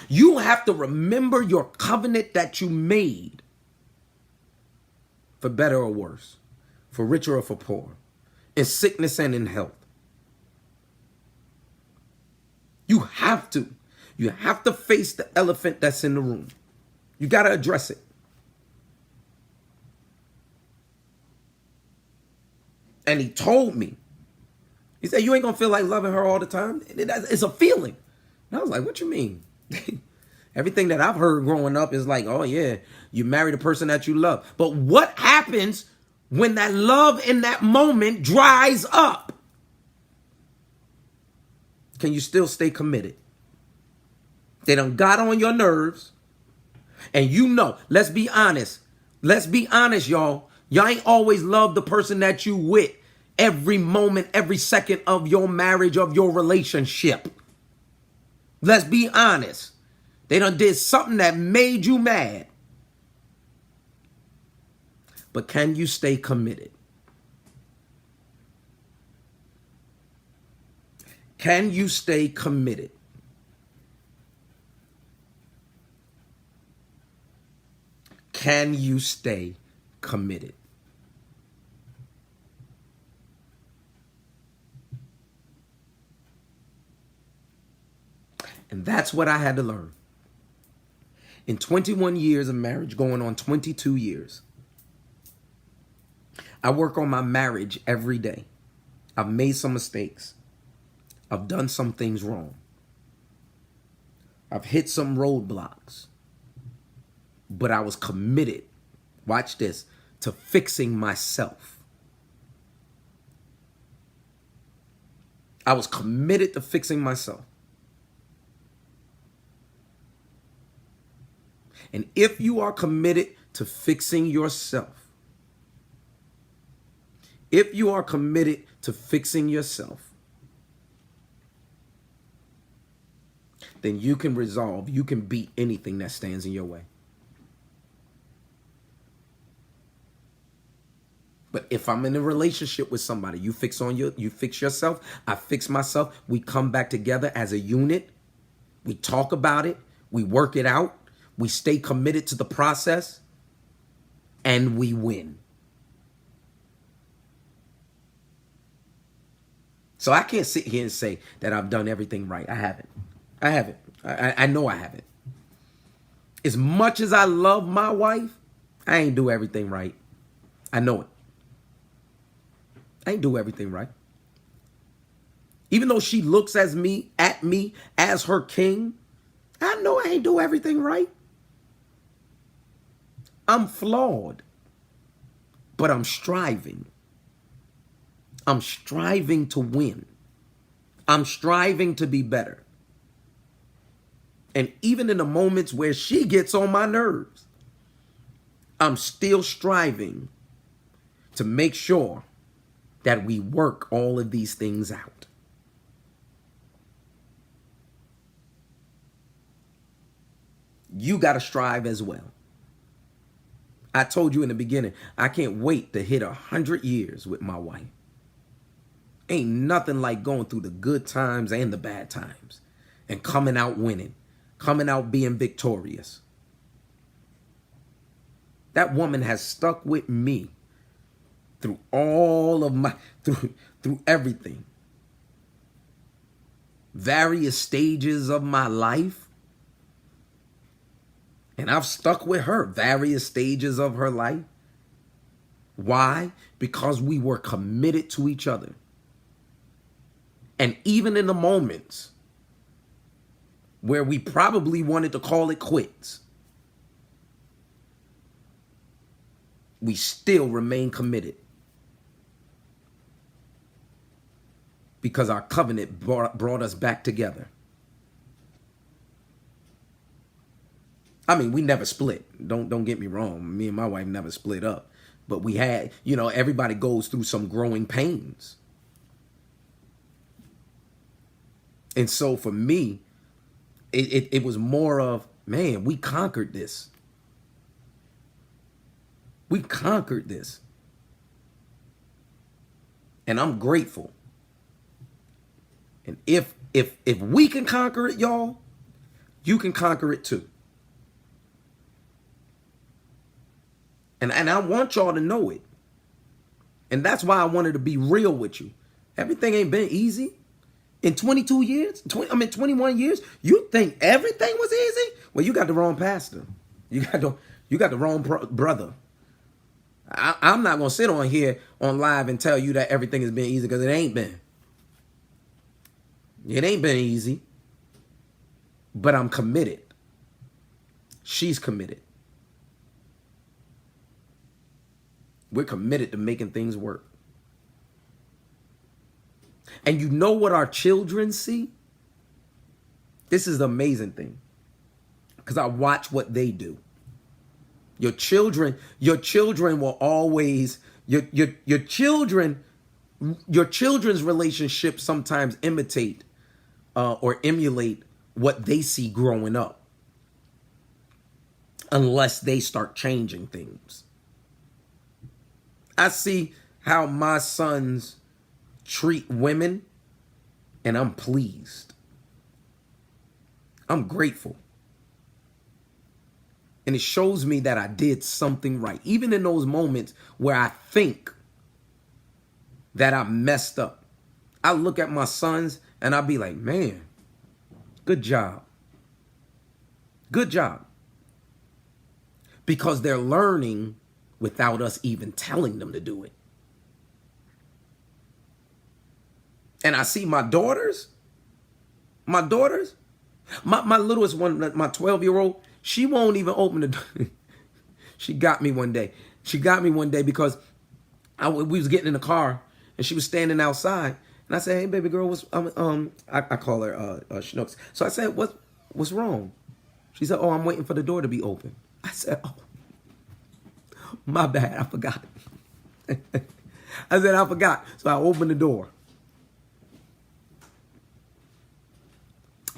You have to remember your covenant that you made, for better or worse, for richer or for poor, in sickness and in health. You have to. You have to face the elephant that's in the room. You got to address it. And he told me, he said, you ain't going to feel like loving her all the time. It's a feeling. And I was like, what you mean? Everything that I've heard growing up is like, oh yeah, you marry the person that you love. But what happens when that love in that moment dries up? Can you still stay committed? They done got on your nerves. And you know, let's be honest. Let's be honest, y'all. Y'all ain't always loved the person that you with every moment, every second of your marriage, of your relationship. Let's be honest. They done did something that made you mad. But can you stay committed? Can you stay committed? Can you stay committed? And that's what I had to learn. In 21 years of marriage, going on 22 years, I work on my marriage every day. I've made some mistakes. I've done some things wrong. I've hit some roadblocks. But I was committed, watch this, to fixing myself. I was committed to fixing myself. And if you are committed to fixing yourself, if you are committed to fixing yourself, then you can resolve, you can beat anything that stands in your way. But if I'm in a relationship with somebody, you fix yourself, I fix myself, we come back together as a unit, we talk about it, we work it out, we stay committed to the process, and we win. So I can't sit here and say that I've done everything right. I haven't. I know I haven't. As much as I love my wife, I ain't do everything right. I know it. I ain't do everything right. Even though she looks at me as her king, I know I ain't do everything right. I'm flawed, but I'm striving. I'm striving to win. I'm striving to be better. And even in the moments where she gets on my nerves, I'm still striving to make sure that we work all of these things out. You got to strive as well. I told you in the beginning, I can't wait to hit 100 years with my wife. Ain't nothing like going through the good times and the bad times and coming out winning, coming out being victorious. That woman has stuck with me through all of my, through everything. various stages of my life. And I've stuck with her various stages of her life. Why? Because we were committed to each other. And even in the moments where we probably wanted to call it quits, we still remain committed. Because our covenant brought us back together. I mean, we never split. Don't get me wrong. Me and my wife never split up. But we had, everybody goes through some growing pains. And so for me, it was more of, man, we conquered this. We conquered this. And I'm grateful. And if we can conquer it, y'all, you can conquer it too. And I want y'all to know it. And that's why I wanted to be real with you. Everything ain't been easy. In 22 years, 21 years, you think everything was easy? Well, you got the wrong pastor. You got the wrong brother. I'm not going to sit on here on live and tell you that everything has been easy, because it ain't been. It ain't been easy. But I'm committed. She's committed. We're committed to making things work. And you know what our children see? This is the amazing thing. Because I watch what they do. Your children will always, your children's relationships sometimes imitate or emulate what they see growing up. Unless they start changing things. I see how my sons treat women, and I'm pleased. I'm grateful. And it shows me that I did something right. Even in those moments where I think that I messed up. I look at my sons and I'll be like, man, good job. Good job. Because they're learning without us even telling them to do it. And I see my daughters, my littlest one, my 12-year-old, she won't even open the door. She got me one day. Because we was getting in the car and she was standing outside. And I said, hey, baby girl, I call her Schnooks. So I said, what's wrong? She said, oh, I'm waiting for the door to be open. I said, oh, my bad, I forgot. I forgot. So I opened the door.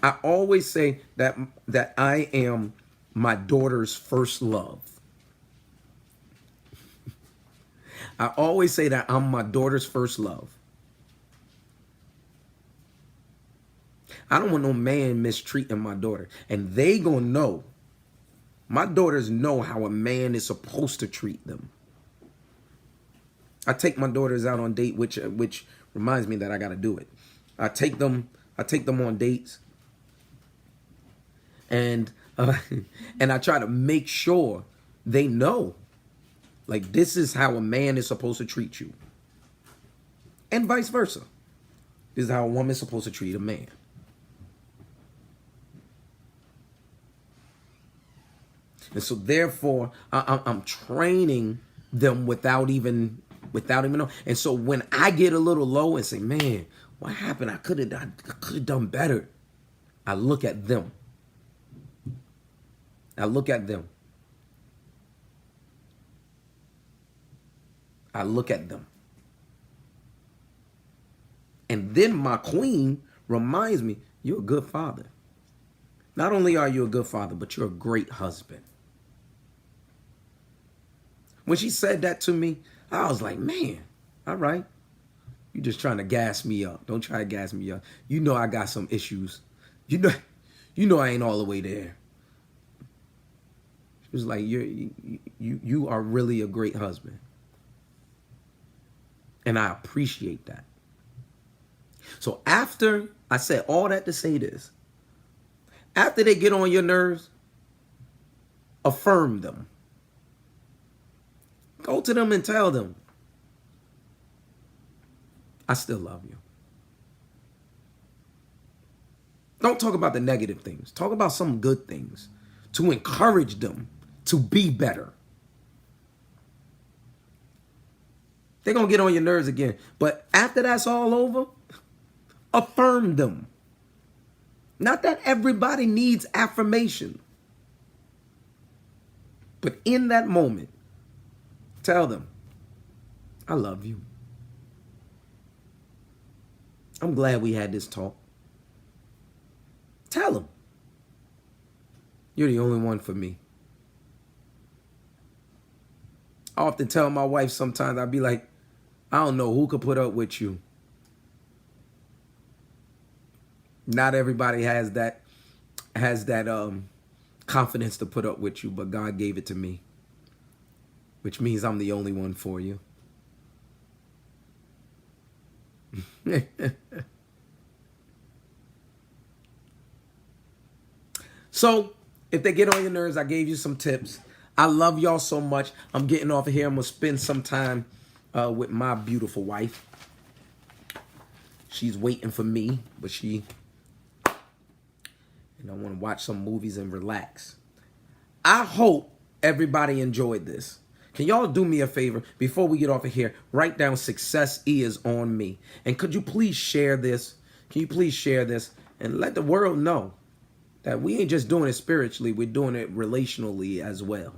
I always say that I am my daughter's first love. I always say that I'm my daughter's first love. I don't want no man mistreating my daughter. And they gonna know. My daughters know how a man is supposed to treat them. I take my daughters out on date, which reminds me that I gotta do it. I take them on dates. And I try to make sure they know, like, this is how a man is supposed to treat you. And vice versa. This is how a woman is supposed to treat a man. And so therefore, I'm training them without even knowing. And so when I get a little low and say, man, what happened? I could have done better. I look at them. I look at them. And then my queen reminds me, you're a good father. Not only are you a good father, but you're a great husband. When she said that to me, I was like, man, all right. You're just trying to gas me up. Don't try to gas me up. You know I got some issues. You know I ain't all the way there. She was like, you are really a great husband. And I appreciate that. So after I said all that to say this. After they get on your nerves, affirm them. Go to them and tell them, I still love you. Don't talk about the negative things. Talk about some good things to encourage them to be better. They're going to get on your nerves again. But after that's all over, affirm them. Not that everybody needs affirmation. But in that moment, tell them, I love you. I'm glad we had this talk. Tell them, you're the only one for me. I often tell my wife sometimes, I'll be like, I don't know who could put up with you. Not everybody has that confidence to put up with you, but God gave it to me, which means I'm the only one for you. So, if they get on your nerves, I gave you some tips. I love y'all so much. I'm getting off of here. I'm going to spend some time with my beautiful wife. She's waiting for me, but I want to watch some movies and relax. I hope everybody enjoyed this. Can y'all do me a favor before we get off of here? Write down success is on me. And could you please share this? Can you please share this and let the world know that we ain't just doing it spiritually, we're doing it relationally as well.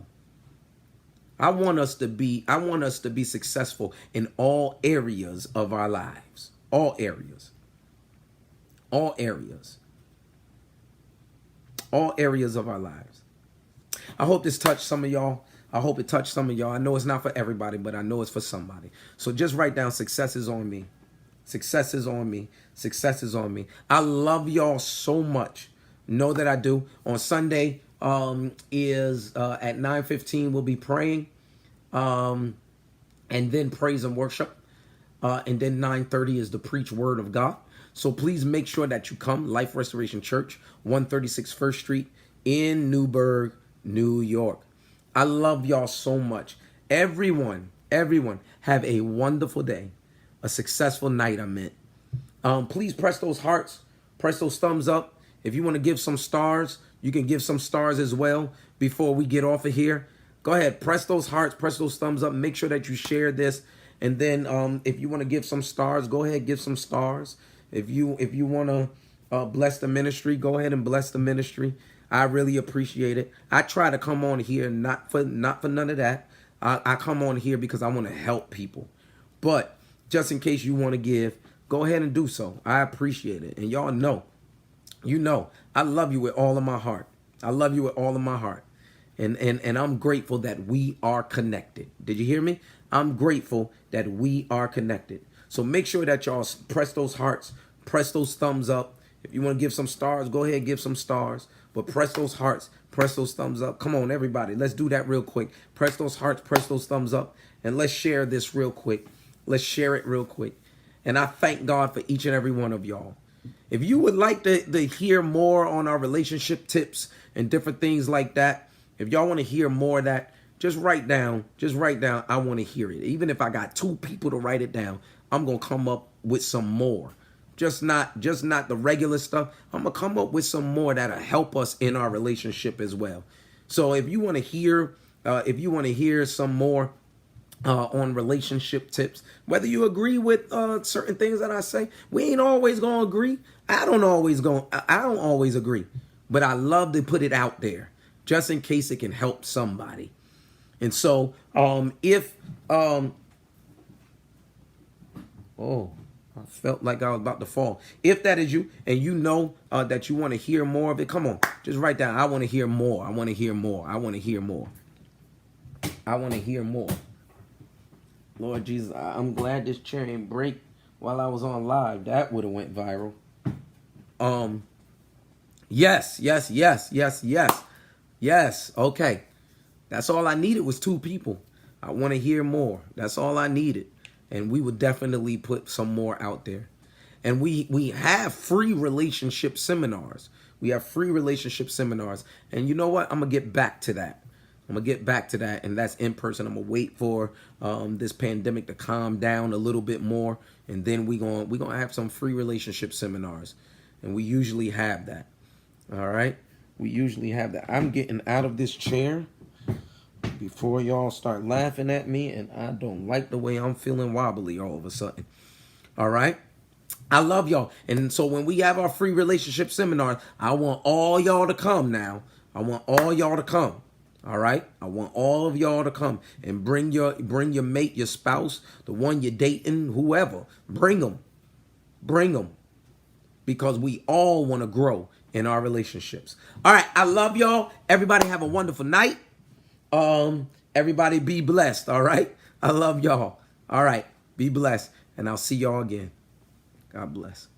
I want us to be successful in all areas of our lives. All areas. All areas. All areas of our lives. I hope this touched some of y'all. I hope it touched some of y'all. I know it's not for everybody, but I know it's for somebody. So just write down success is on me. Success is on me. Success is on me. I love y'all so much. Know that I do. On Sunday is at 9:15 we'll be praying, and then praise and worship, and then 9:30 is the preach word of God. So please make sure that you come. Life Restoration Church, 136 First Street in Newburgh, New York. I love y'all so much. Everyone have a wonderful day, a successful night. I meant. Please press those hearts, press those thumbs up. If you want to give some stars, you can give some stars as well before we get off of here. Go ahead, press those hearts, press those thumbs up. Make sure that you share this. And then if you want to give some stars, go ahead, give some stars. If you want to bless the ministry, go ahead and bless the ministry. I really appreciate it. I try to come on here not for none of that. I come on here because I want to help people. But just in case you want to give, go ahead and do so. I appreciate it. And y'all know. You know, I love you with all of my heart. I love you with all of my heart. And I'm grateful that we are connected. Did you hear me? I'm grateful that we are connected. So make sure that y'all press those hearts, press those thumbs up. If you want to give some stars, go ahead and give some stars. But press those hearts, press those thumbs up. Come on, everybody. Let's do that real quick. Press those hearts, press those thumbs up. And let's share this real quick. Let's share it real quick. And I thank God for each and every one of y'all. If you would like to hear more on our relationship tips and different things like that, if y'all want to hear more of that, just write down, I want to hear it. Even if I got 2 people to write it down, I'm going to come up with some more. Just not the regular stuff. I'm going to come up with some more that'll help us in our relationship as well. So if you want to hear some more on relationship tips, whether you agree with certain things that I say, we ain't always gonna agree. I don't always agree, but I love to put it out there just in case it can help somebody. And so if I felt like I was about to fall. If that is you and you know that you want to hear more of it, come on, just write down, I want to hear more. I want to hear more. I want to hear more. I want to hear more. Lord Jesus, I'm glad this chair ain't break while I was on live. That would have went viral. Yes. Okay. That's all I needed was 2 people. I want to hear more. That's all I needed. And we would definitely put some more out there. And we have free relationship seminars. We have free relationship seminars. And you know what? I'm going to get back to that. I'm going to get back to that. And that's in person. I'm going to wait for this pandemic to calm down a little bit more. And then we're going to have some free relationship seminars. And we usually have that. All right? We usually have that. I'm getting out of this chair before y'all start laughing at me. And I don't like the way I'm feeling wobbly all of a sudden. All right? I love y'all. And so when we have our free relationship seminar, I want all y'all to come now. I want all y'all to come. All right? I want all of y'all to come and bring your mate, your spouse, the one you're dating, whoever. Bring them. Bring them. Because we all want to grow in our relationships. All right. I love y'all. Everybody have a wonderful night. Everybody be blessed. All right? I love y'all. All right. Be blessed. And I'll see y'all again. God bless.